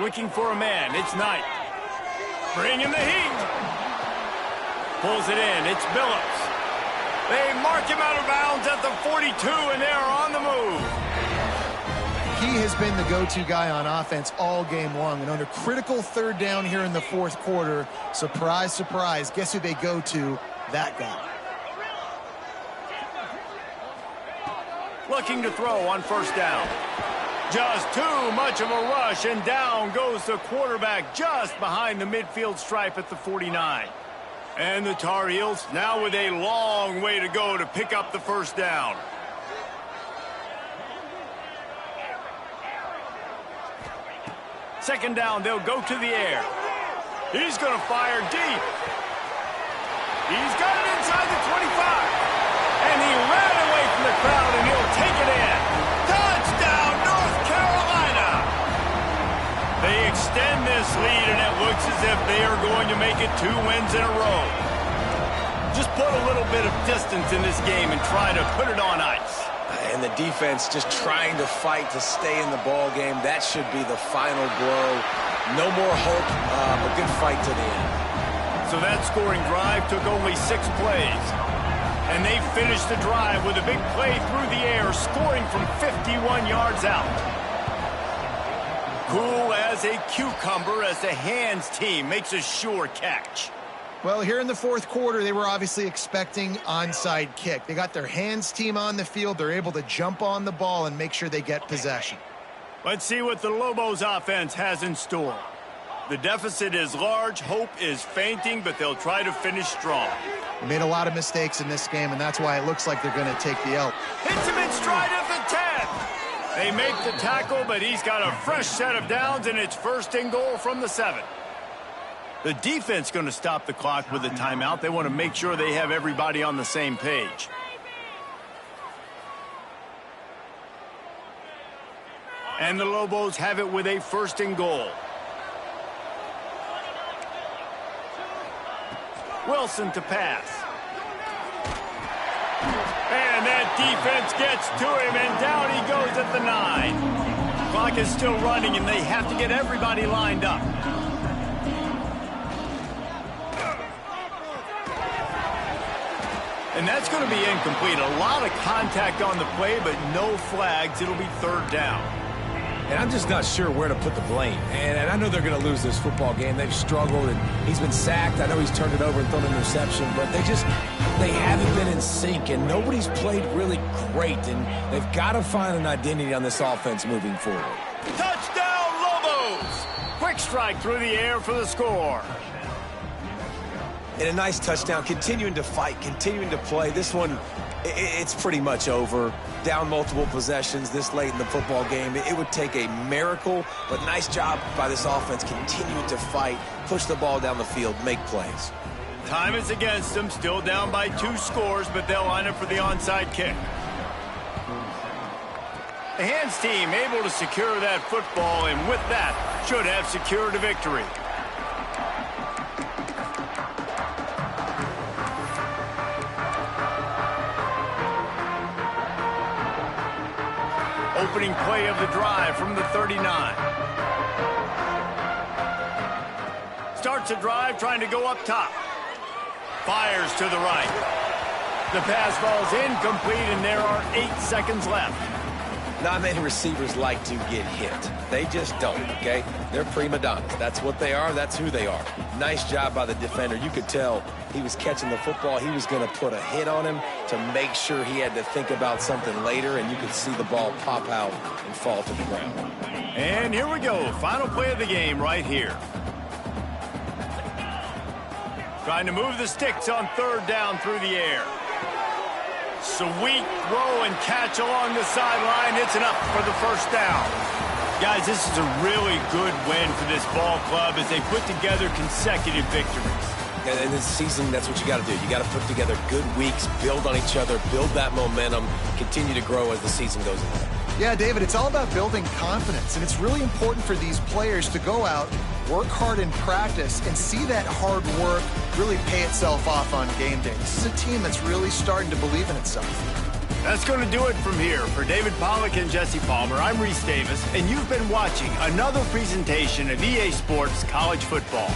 Looking for a man. It's Knight. Bringing the heat. Pulls it in. It's Billups. They mark him out of bounds at the 42, and they are on the move. He has been the go-to guy on offense all game long. And under critical 3rd down here in the 4th quarter, surprise, surprise, guess who they go to? That guy. Looking to throw on 1st down. Just too much of a rush, and down goes the quarterback just behind the midfield stripe at the 49. And the Tar Heels now with a long way to go to pick up the 1st down. Second down, they'll go to the air. He's going to fire deep. He's got it inside the 25. And he ran away from the crowd, and he'll take it in. Touchdown, North Carolina! They extend this lead, and it looks as if they are going to make it 2 wins in a row. Just put a little bit of distance in this game and try to put it on ice. And the defense just trying to fight to stay in the ball game. That should be the final blow. No more hope, a good fight to the end. So that scoring drive took only 6 plays. And they finished the drive with a big play through the air, scoring from 51 yards out. Cool as a cucumber as the hands team makes a sure catch. Well, here in the 4th quarter, they were obviously expecting onside kick. They got their hands team on the field. They're able to jump on the ball and make sure they get possession. Let's see what the Lobos offense has in store. The deficit is large, hope is fainting, but they'll try to finish strong. They made a lot of mistakes in this game, and that's why it looks like they're going to take the L. Hits him in stride at the 10. They make the tackle, but he's got a fresh set of downs, and it's 1st and goal from the 7. The defense going to stop the clock with a timeout. They want to make sure they have everybody on the same page. And the Lobos have it with a 1st and goal. Wilson to pass. And that defense gets to him, and down he goes at the 9. Clock is still running, and they have to get everybody lined up. And that's going to be incomplete. A lot of contact on the play, but no flags. It'll be third down. And I'm just not sure where to put the blame. And I know they're going to lose this football game. They've struggled, and he's been sacked. I know he's turned it over and thrown an interception, but they haven't been in sync, and nobody's played really great. And they've got to find an identity on this offense moving forward. Touchdown, Lobos! Quick strike through the air for the score. And a nice touchdown, continuing to fight, continuing to play. This one, it's pretty much over. Down multiple possessions this late in the football game. It would take a miracle, but nice job by this offense continuing to fight, push the ball down the field, make plays. Time is against them, still down by 2 scores, but they'll line up for the onside kick. The hands team able to secure that football, and with that, should have secured a victory. Opening play of the drive from the 39. Starts a drive trying to go up top. Fires to the right. The pass falls incomplete, and there are 8 seconds left. Not many receivers like to get hit. They just don't, okay? They're prima donnas. That's what they are. That's who they are. Nice job by the defender. You could tell he was catching the football. He was going to put a hit on him to make sure he had to think about something later, and you could see the ball pop out and fall to the ground. And here we go. Final play of the game right here. Trying to move the sticks on third down through the air. Sweet throw and catch along the sideline. It's enough for the first down. Guys, this is a really good win for this ball club as they put together consecutive victories. And in this season, that's what you got to do. You got to put together good weeks, build on each other, build that momentum, continue to grow as the season goes on. Yeah, David, it's all about building confidence, and it's really important for these players to go out, work hard in practice, and see that hard work really pay itself off on game day. This is a team that's really starting to believe in itself. That's going to do it from here. For David Pollack and Jesse Palmer, I'm Reese Davis, and you've been watching another presentation of EA Sports College Football.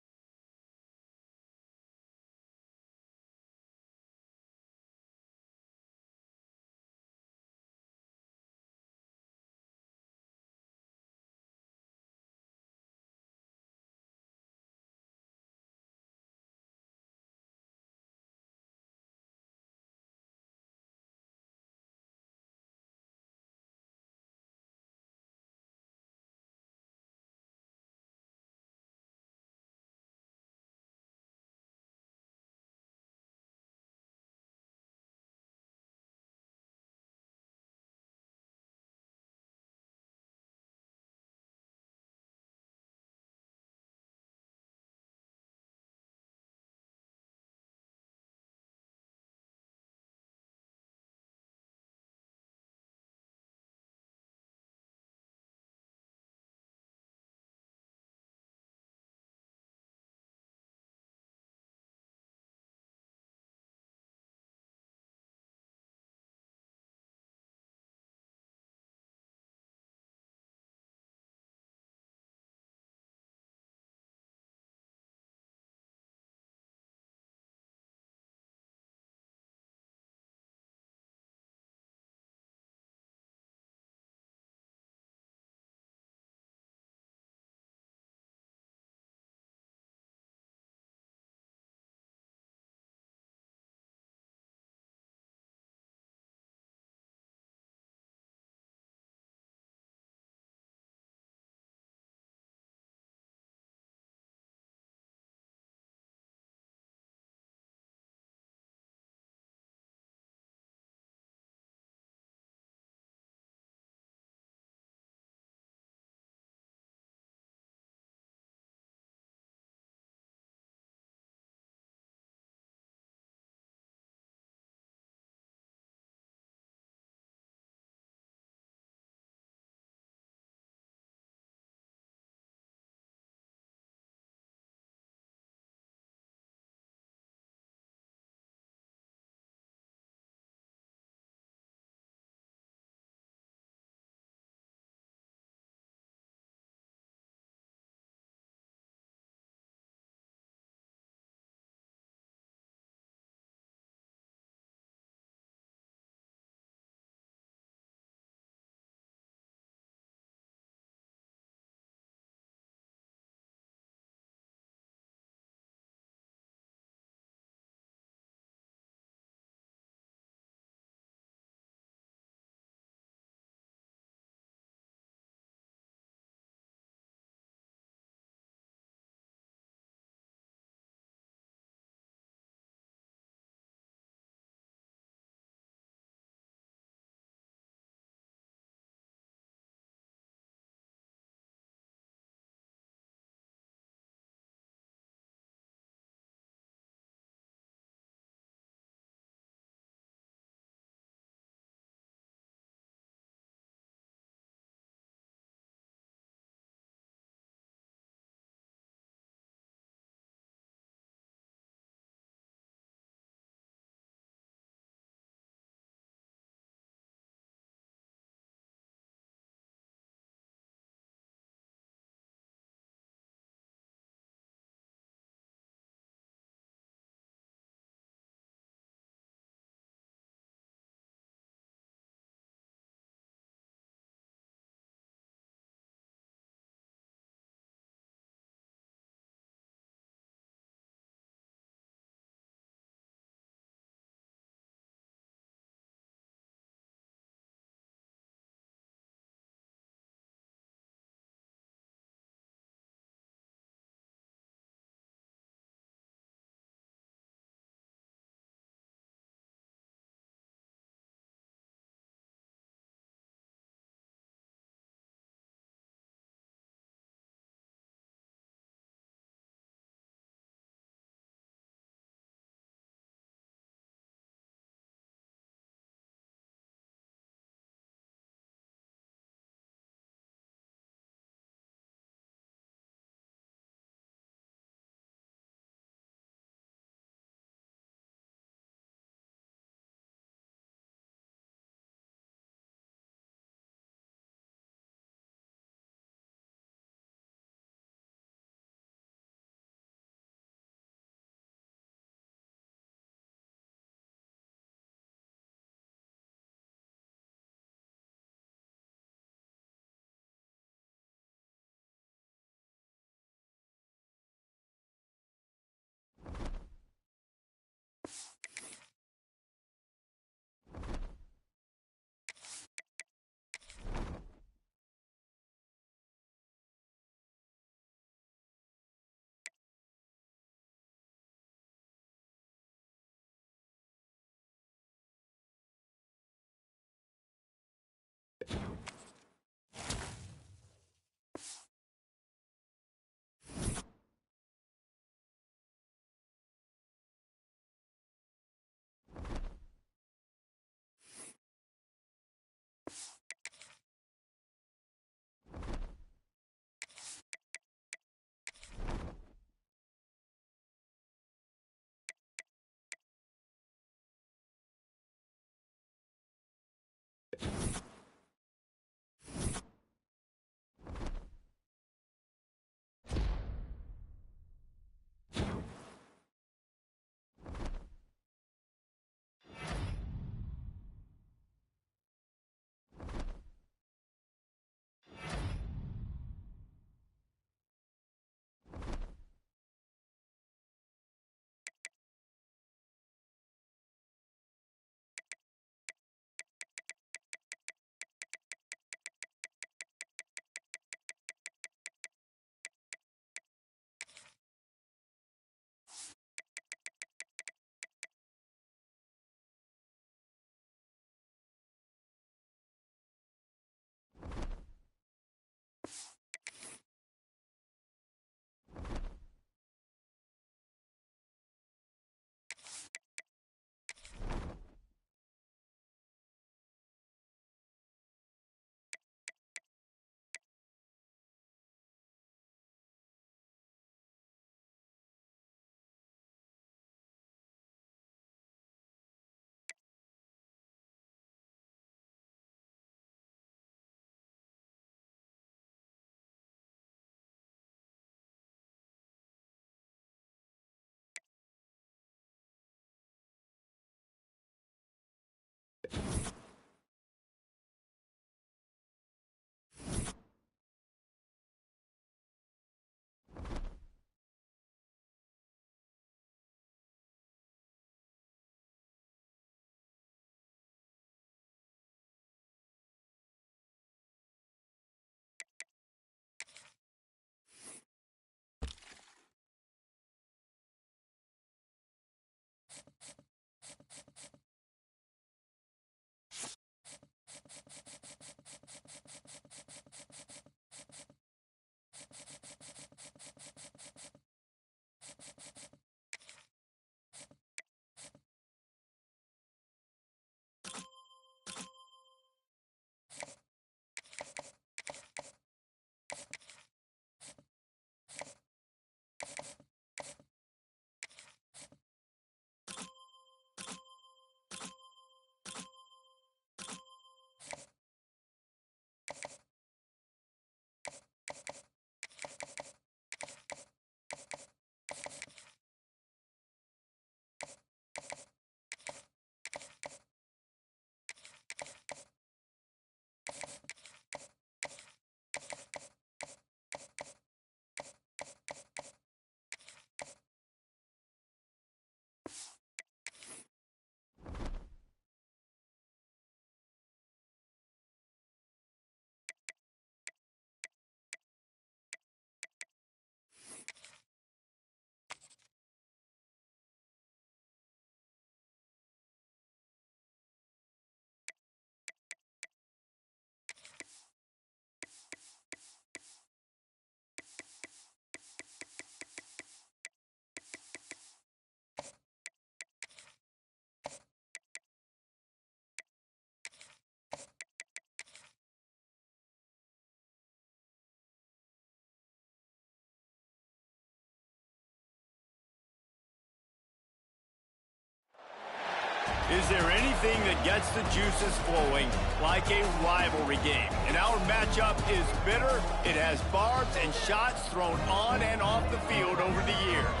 Is there anything that gets the juices flowing like a rivalry game? And our matchup is bitter. It has barbs and shots thrown on and off the field over the years.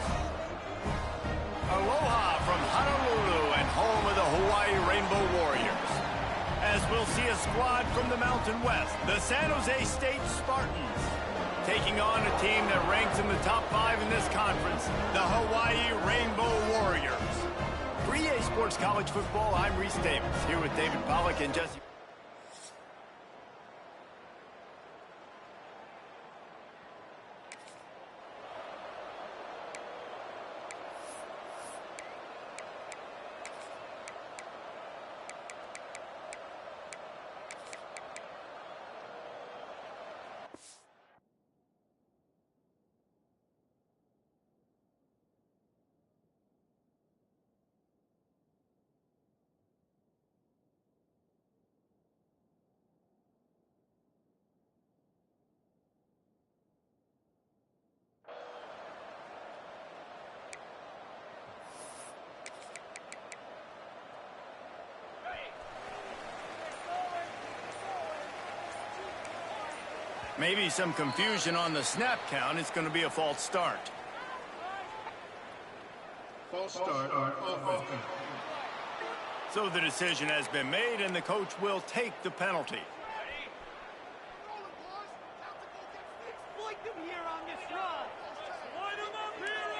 Aloha from Honolulu and home of the Hawaii Rainbow Warriors. As we'll see a squad from the Mountain West, the San Jose State Spartans, taking on a team that ranks in the top 5 in this conference, the Hawaii Rainbow Warriors. For EA Sports College Football, I'm Reese Davis, here with David Pollack and Jesse. Maybe some confusion on the snap count. It's going to be a false start. False start on offense. So the decision has been made, and the coach will take the penalty.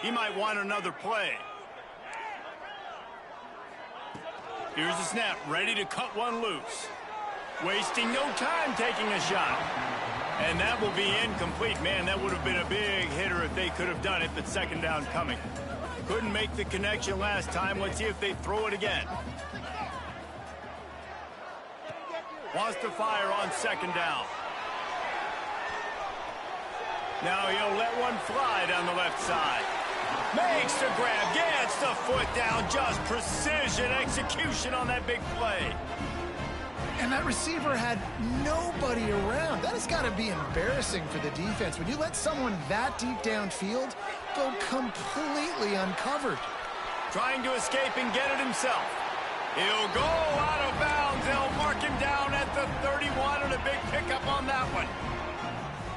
He might want another play. Here's the snap, ready to cut one loose. Wasting no time taking a shot. And that will be incomplete. Man, that would have been a big hitter if they could have done it, but second down coming. Couldn't make the connection last time. Let's see if they throw it again. Wants to fire on second down. Now he'll let one fly down the left side. Makes the grab, gets the foot down, just precision execution on that big play. And that receiver had nobody around. That has got to be embarrassing for the defense. When you let someone that deep downfield go completely uncovered. Trying to escape and get it himself. He'll go out of bounds. They'll mark him down at the 31 and a big pickup on that one.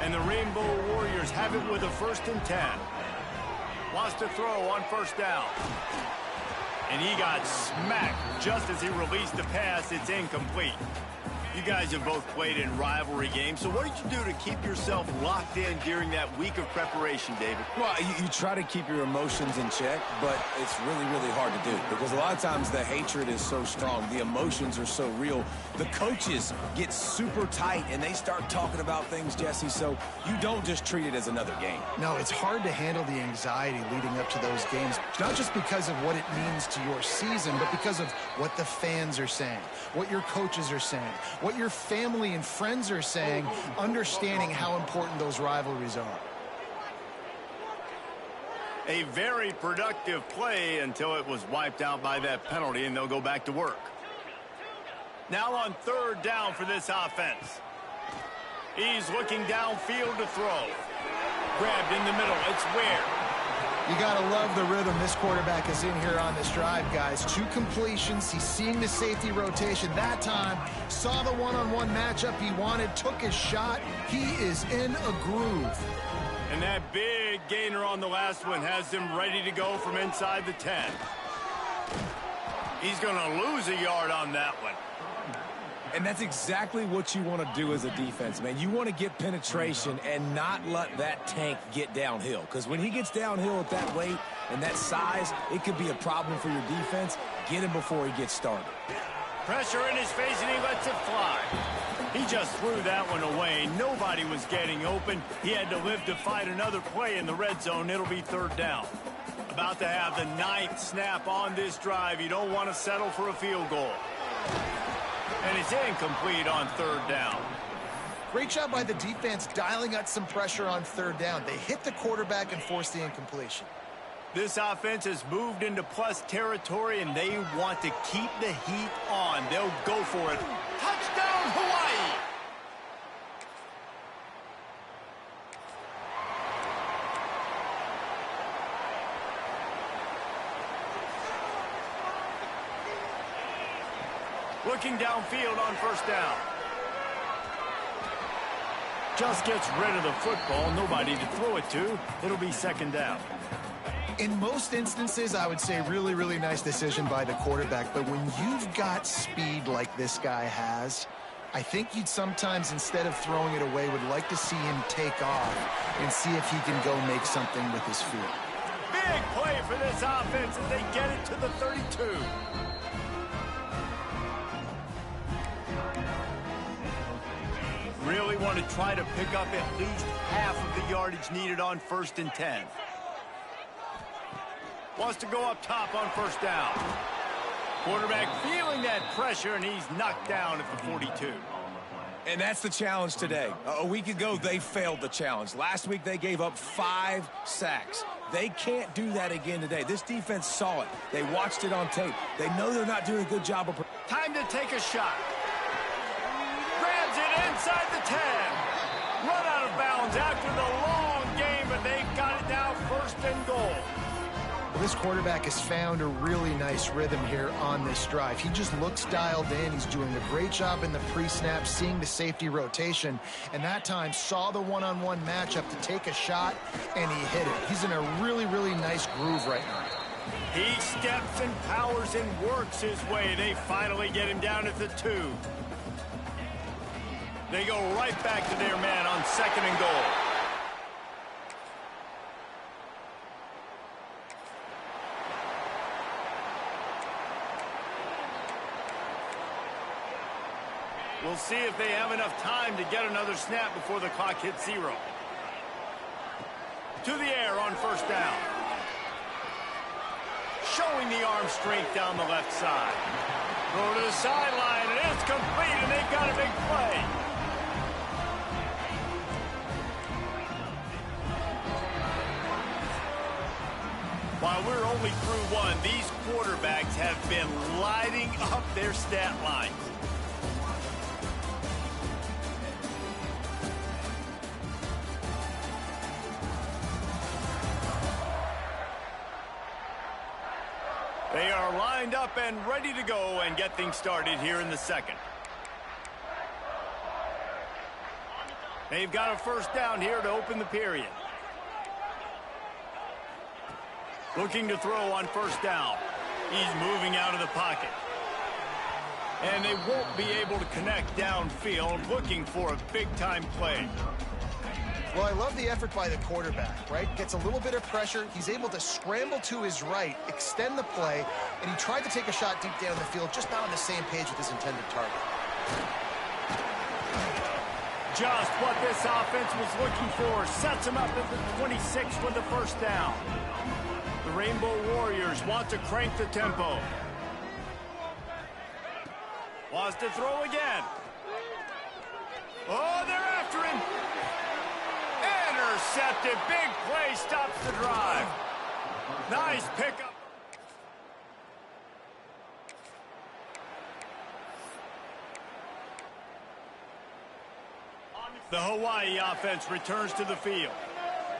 And the Rainbow Warriors have it with a 1st and 10. Wants to throw on first down. And he got smacked just as he released the pass. It's incomplete. You guys have both played in rivalry games, so what did you do to keep yourself locked in during that week of preparation, David? Well, you try to keep your emotions in check, but it's really, really hard to do because a lot of times the hatred is so strong. The emotions are so real. The coaches get super tight, and they start talking about things, Jesse, so you don't just treat it as another game. No, it's hard to handle the anxiety leading up to those games, not just because of what it means to your season, but because of what the fans are saying, what your coaches are saying, what your family and friends are saying, understanding how important those rivalries are. A very productive play until it was wiped out by that penalty, and they'll go back to work. Now on 3rd down for this offense. He's looking downfield to throw. Grabbed in the middle. It's Ware. You got to love the rhythm this quarterback is in here on this drive, guys. 2 completions. He's seeing the safety rotation that time. Saw the one-on-one matchup he wanted. Took his shot. He is in a groove. And that big gainer on the last one has him ready to go from inside the 10. He's going to lose a yard on that one. And that's exactly what you want to do as a defense, man. You want to get penetration and not let that tank get downhill. Because when he gets downhill at that weight and that size, it could be a problem for your defense. Get him before he gets started. Pressure in his face, and he lets it fly. He just threw that one away. Nobody was getting open. He had to live to fight another play in the red zone. It'll be 3rd down. About to have the 9th snap on this drive. You don't want to settle for a field goal. And it's incomplete on 3rd down. Great job by the defense dialing up some pressure on 3rd down. They hit the quarterback and forced the incompletion. This offense has moved into plus territory, and they want to keep the heat on. They'll go for it. Touchdown, Hawaii! Looking downfield on 1st down. Just gets rid of the football. Nobody to throw it to. It'll be 2nd down. In most instances, I would say really, really nice decision by the quarterback. But when you've got speed like this guy has, I think you'd sometimes, instead of throwing it away, would like to see him take off and see if he can go make something with his feet. Big play for this offense as they get it to the 32. Really want to try to pick up at least half of the yardage needed on 1st and 10. Wants to go up top on 1st down. Quarterback feeling that pressure, and he's knocked down at the 42. And that's the challenge today. A week ago, they failed the challenge. Last week, they gave up 5 sacks. They can't do that again today. This defense saw it. They watched it on tape. They know they're not doing a good job of... Time to take a shot. Grabs it inside the 10. Run out of bounds after the long game, but they've got it now 1st and goal. Well, this quarterback has found a really nice rhythm here on this drive. He just looks dialed in. He's doing a great job in the pre-snap, seeing the safety rotation, and that time saw the one-on-one matchup to take a shot, and he hit it. He's in a really, really nice groove right now. He steps and powers and works his way. They finally get him down at the 2. They go right back to their man on 2nd and goal. We'll see if they have enough time to get another snap before the clock hits 0. To the air on 1st down. Showing the arm strength down the left side. Throw to the sideline, and it's complete, and they've got a big play. While we're only through 1, these quarterbacks have been lighting up their stat lines. They are lined up and ready to go and get things started here in the 2nd. They've got a 1st down here to open the period. Looking to throw on 1st down. He's moving out of the pocket. And they won't be able to connect downfield, looking for a big-time play. Well, I love the effort by the quarterback, right? Gets a little bit of pressure. He's able to scramble to his right, extend the play, and he tried to take a shot deep down the field, just not on the same page with his intended target. Just what this offense was looking for. Sets him up at the 26 with the 1st down. The Rainbow Warriors want to crank the tempo. Wants to throw again. Oh, they're after him. Intercepted. Big play stops the drive. Nice pickup. The Hawaii offense returns to the field.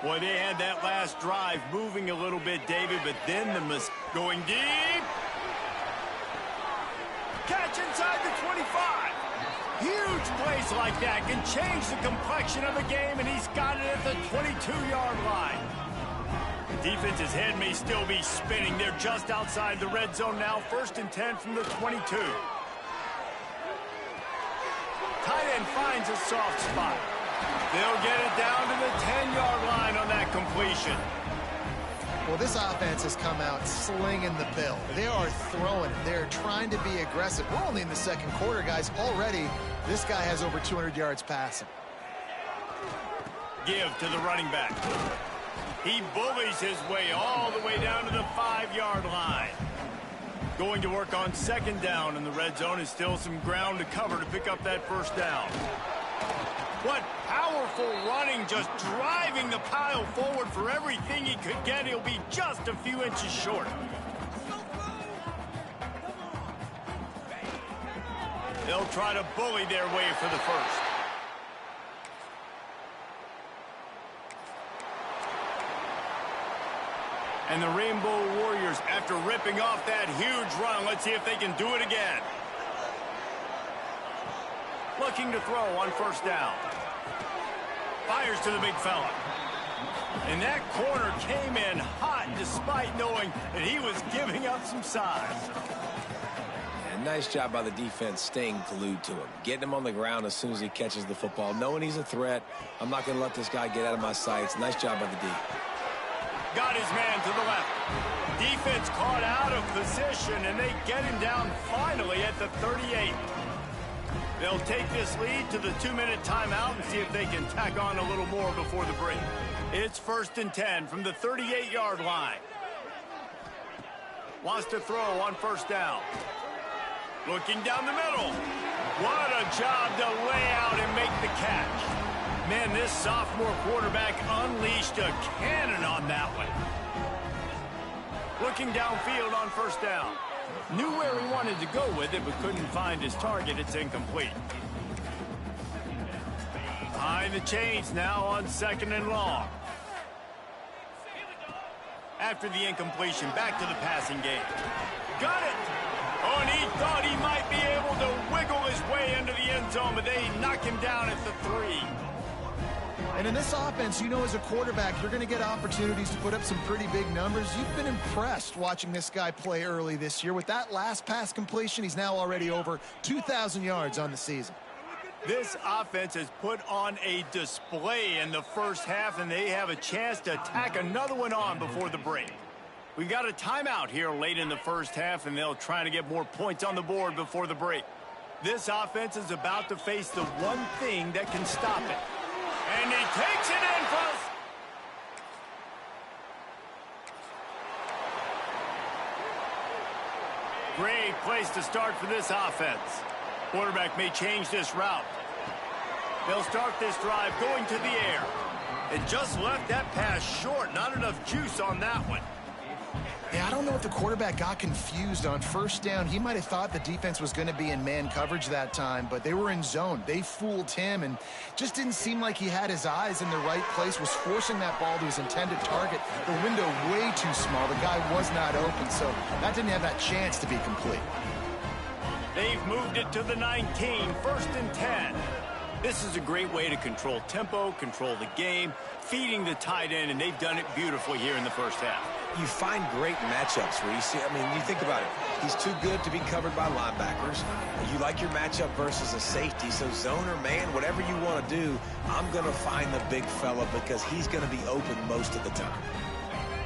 Boy, they had that last drive moving a little bit, David, but then the going deep. Catch inside the 25. Huge plays like that can change the complexion of a game, and he's got it at the 22-yard line. The defense's head may still be spinning. They're just outside the red zone now. 1st and 10 from the 22. Tight end finds a soft spot. They'll get it down to the 10-yard line on that completion. Well, this offense has come out slinging the bill. They are throwing it. They're trying to be aggressive. We're only in the 2nd quarter, guys. Already, this guy has over 200 yards passing. Give to the running back. He bullies his way all the way down to the 5-yard line. Going to work on 2nd down in the red zone. Is still some ground to cover to pick up that 1st down. What powerful running, just driving the pile forward for everything he could get. He'll be just a few inches short. They'll try to bully their way for the 1st. And the Rainbow Warriors, after ripping off that huge run, let's see if they can do it again. Looking to throw on 1st down. Fires to the big fella. And that corner came in hot despite knowing that he was giving up some size. And nice job by the defense staying glued to him. Getting him on the ground as soon as he catches the football. Knowing he's a threat. I'm not going to let this guy get out of my sights. Nice job by the D. Got his man to the left. Defense caught out of position, and they get him down finally at the 38. They'll take this lead to the 2-minute timeout and see if they can tack on a little more before the break. It's 1st and 10 from the 38-yard line. Wants to throw on 1st down. Looking down the middle. What a job to lay out and make the catch. Man, this sophomore quarterback unleashed a cannon on that one. Looking downfield on 1st down. Knew where he wanted to go with it, but couldn't find his target. It's incomplete. Behind the chains now on 2nd and long. After the incompletion, back to the passing game. Got it! Oh, and he thought he might be able to wiggle his way into the end zone, but they knock him down at the 3. And in this offense, you know, as a quarterback, you're going to get opportunities to put up some pretty big numbers. You've been impressed watching this guy play early this year. With that last pass completion, he's now already over 2,000 yards on the season. This offense has put on a display in the first half, and they have a chance to tack another one on before the break. We've got a timeout here late in the first half, and they'll try to get more points on the board before the break. This offense is about to face the one thing that can stop it. And he takes it in close. Great place to start for this offense. Quarterback may change this route. They'll start this drive going to the air. It just left that pass short. Not enough juice on that one. Yeah, I don't know if the quarterback got confused on first down. He might have thought the defense was going to be in man coverage that time, but they were in zone. They fooled him and just didn't seem like he had his eyes in the right place, was forcing that ball to his intended target. The window way too small. The guy was not open, so that didn't have that chance to be complete. They've moved it to the 19, 1st and 10. This is a great way to control tempo, control the game, feeding the tight end, and they've done it beautifully here in the first half. You find great matchups where you see, I mean, you think about it. He's too good to be covered by linebackers. You like your matchup versus a safety, so zone or man, whatever you want to do, I'm going to find the big fella because he's going to be open most of the time.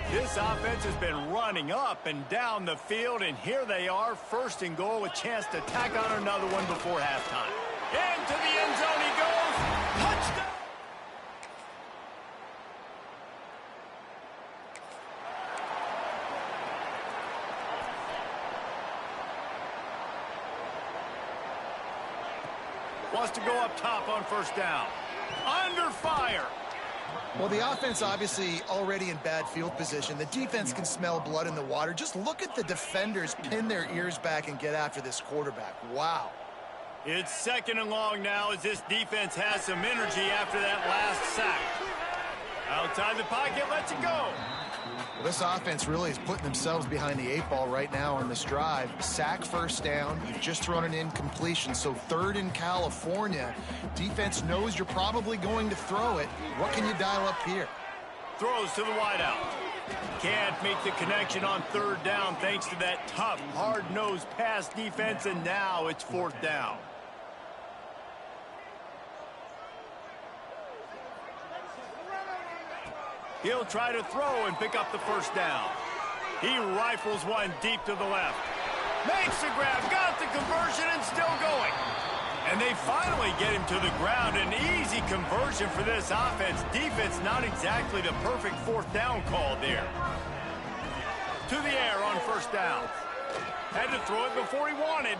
This offense has been running up and down the field, and here they are, 1st and goal, a chance to tack on another one before halftime. Into the end zone he goes. Touchdown! Wants to go up top on 1st down. Under fire. Well, the offense obviously already in bad field position. The defense can smell blood in the water. Just look at the defenders pin their ears back and get after this quarterback. Wow. It's 2nd and long now as this defense has some energy after that last sack. Outside the pocket, lets it go. Well, this offense really is putting themselves behind the 8 ball right now on this drive. Sack 1st down. You've just thrown an incompletion, so 3rd in California. Defense knows you're probably going to throw it. What can you dial up here? Throws to the wideout. Can't make the connection on 3rd down thanks to that tough, hard-nosed pass defense, and now it's 4th down. He'll try to throw and pick up the 1st down. He rifles one deep to the left. Makes the grab, got the conversion, and still going. And they finally get him to the ground. An easy conversion for this offense. Defense not exactly the perfect 4th down call there. To the air on 1st down. Had to throw it before he wanted.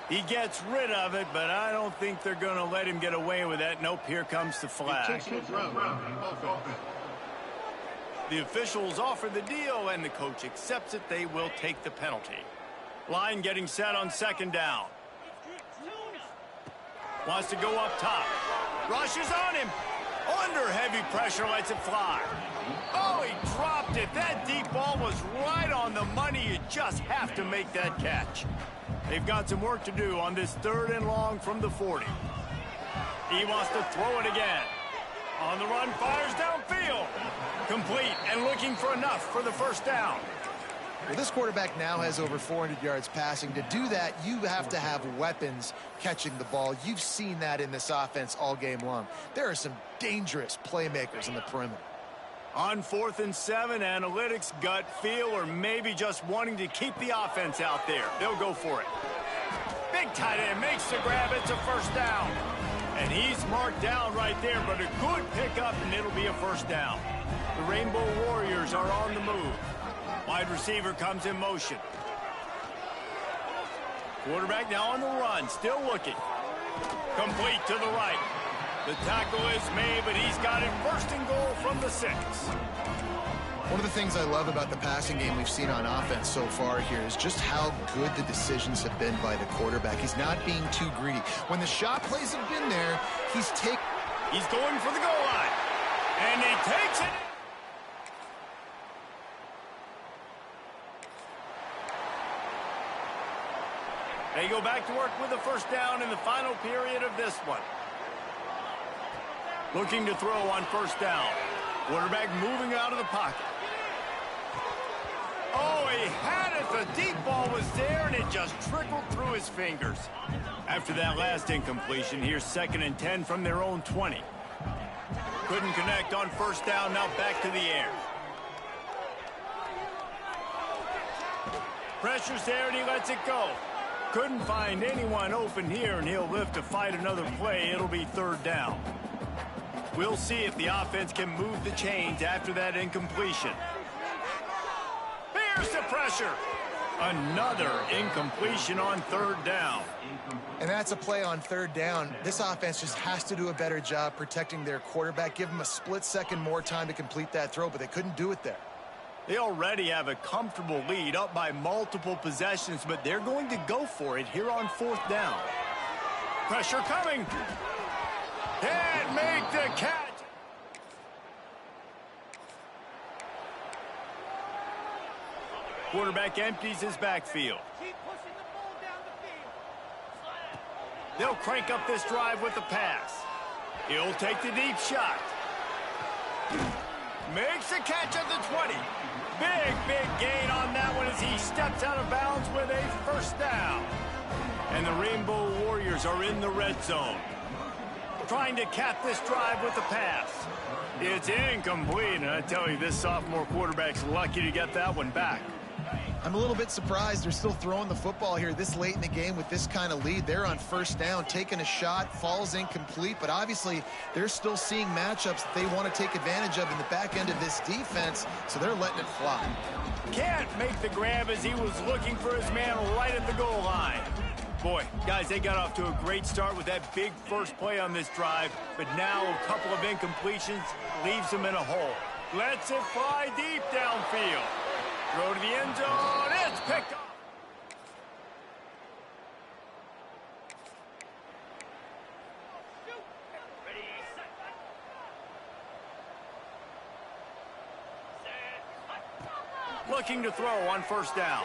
He gets rid of it, but I don't think they're going to let him get away with that. Nope, here comes the flag. The officials offer the deal, and the coach accepts it. They will take the penalty. Line getting set on 2nd down. Wants to go up top. Rushes on him. Under heavy pressure, lets it fly. Oh, he dropped it. That deep ball was right on the money. You just have to make that catch. They've got some work to do on this 3rd and long from the 40. He wants to throw it again. On the run, fires downfield. Complete and looking for enough for the 1st down. Well, this quarterback now has over 400 yards passing. To do that, you have to have weapons catching the ball. You've seen that in this offense all game long. There are some dangerous playmakers in the perimeter. On 4th and 7, analytics, gut feel, or maybe just wanting to keep the offense out there. They'll go for it. Big tight end makes the grab. It's a 1st down. And he's marked down right there, but a good pickup, and it'll be a 1st down. The Rainbow Warriors are on the move. Wide receiver comes in motion. Quarterback now on the run, still looking. Complete to the right. The tackle is made, but he's got it 1st and goal from the 6. One of the things I love about the passing game we've seen on offense so far here is just how good the decisions have been by the quarterback. He's not being too greedy. When the shot plays have been there, he's going for the goal line. And he takes it. They go back to work with a first down in the final period of this one. Looking to throw on first down. Quarterback moving out of the pocket. Oh, he had it. The deep ball was there, and it just trickled through his fingers. After that last incompletion, here's 2nd and 10 from their own 20. Couldn't connect on first down, now back to the air. Pressure's there, and he lets it go. Couldn't find anyone open here, and he'll live to fight another play. It'll be 3rd down. We'll see if the offense can move the chains after that incompletion. Here's the pressure. Another incompletion on 3rd down. And that's a play on 3rd down. This offense just has to do a better job protecting their quarterback. Give him a split second more time to complete that throw, but they couldn't do it there. They already have a comfortable lead, up by multiple possessions, but they're going to go for it here on 4th down. Pressure coming. Can't make the catch. Quarterback empties his backfield. Keep pushing the ball down the field. They'll crank up this drive with the pass. He'll take the deep shot. Makes a catch at the 20. Big gain on that one as he steps out of bounds with a first down. And the Rainbow Warriors are in the red zone. Trying to cap this drive with the pass. It's incomplete, and I tell you, this sophomore quarterback's lucky to get that one back. I'm a little bit surprised they're still throwing the football here this late in the game with this kind of lead. They're on first down, taking a shot, falls incomplete, but obviously they're still seeing matchups that they want to take advantage of in the back end of this defense, so they're letting it fly. Can't make the grab as he was looking for his man right at the goal line. Boy, guys, they got off to a great start with that big first play on this drive, but now a couple of incompletions leaves them in a hole. Lets it fly deep downfield. Throw to the end zone. It's picked up. Looking to throw on first down.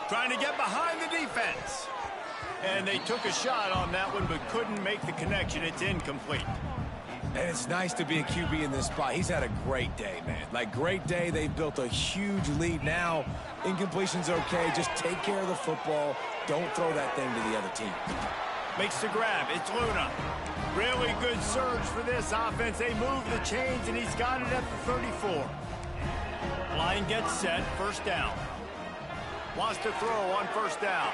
Trying to get behind the defense. And they took a shot on that one, but couldn't make the connection. It's incomplete. And it's nice to be a QB in this spot. He's had a great day, man. Like, great day. They've built a huge lead now. Incompletion's okay. Just take care of the football. Don't throw that thing to the other team. Makes the grab. It's Luna. Really good surge for this offense. They move the chains, and he's got it at the 34. Line gets set. First down. Wants to throw on first down.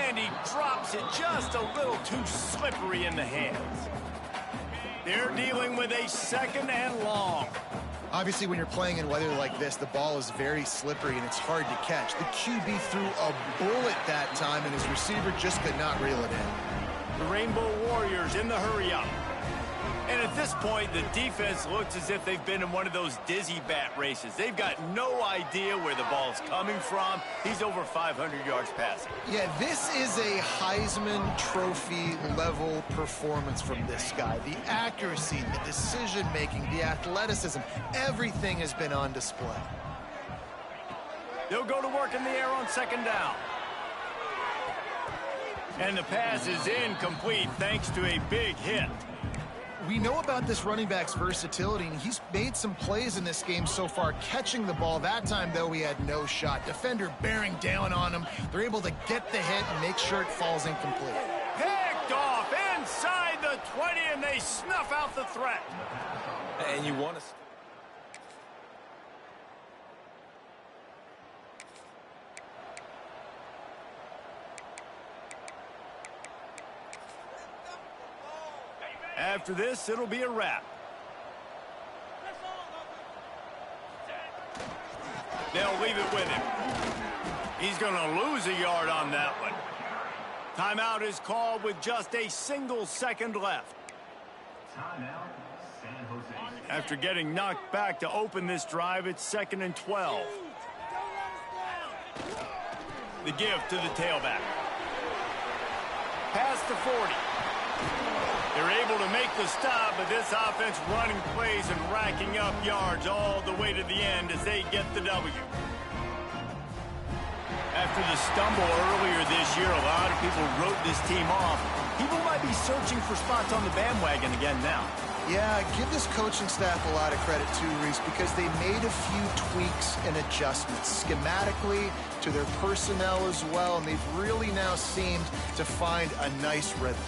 And he drops it just a little too slippery in the hands. They're dealing with a 2nd and long. Obviously, when you're playing in weather like this, the ball is very slippery and it's hard to catch. The QB threw a bullet that time, and his receiver just could not reel it in. The Rainbow Warriors in the hurry-up. And at this point, the defense looks as if they've been in one of those dizzy bat races. They've got no idea where the ball's coming from. He's over 500 yards passing. Yeah, this is a Heisman Trophy level performance from this guy. The accuracy, the decision-making, the athleticism, everything has been on display. They'll go to work in the air on 2nd down. And the pass is incomplete thanks to a big hit. We know about this running back's versatility, and he's made some plays in this game so far, catching the ball. That time, though, he had no shot. Defender bearing down on him. They're able to get the hit and make sure it falls incomplete. Picked off inside the 20, and they snuff out the threat. And you want to... After this, it'll be a wrap. They'll leave it with him. He's going to lose a yard on that one. Timeout is called with just a single second left. Timeout, San Jose. After getting knocked back to open this drive, it's 2nd and 12. The give to the tailback. Past the 40. They're able to make the stop, but this offense running plays and racking up yards all the way to the end as they get the W. After the stumble earlier this year, a lot of people wrote this team off. People might be searching for spots on the bandwagon again now. Yeah, give this coaching staff a lot of credit too, Reese, because they made a few tweaks and adjustments schematically to their personnel as well, and they've really now seemed to find a nice rhythm.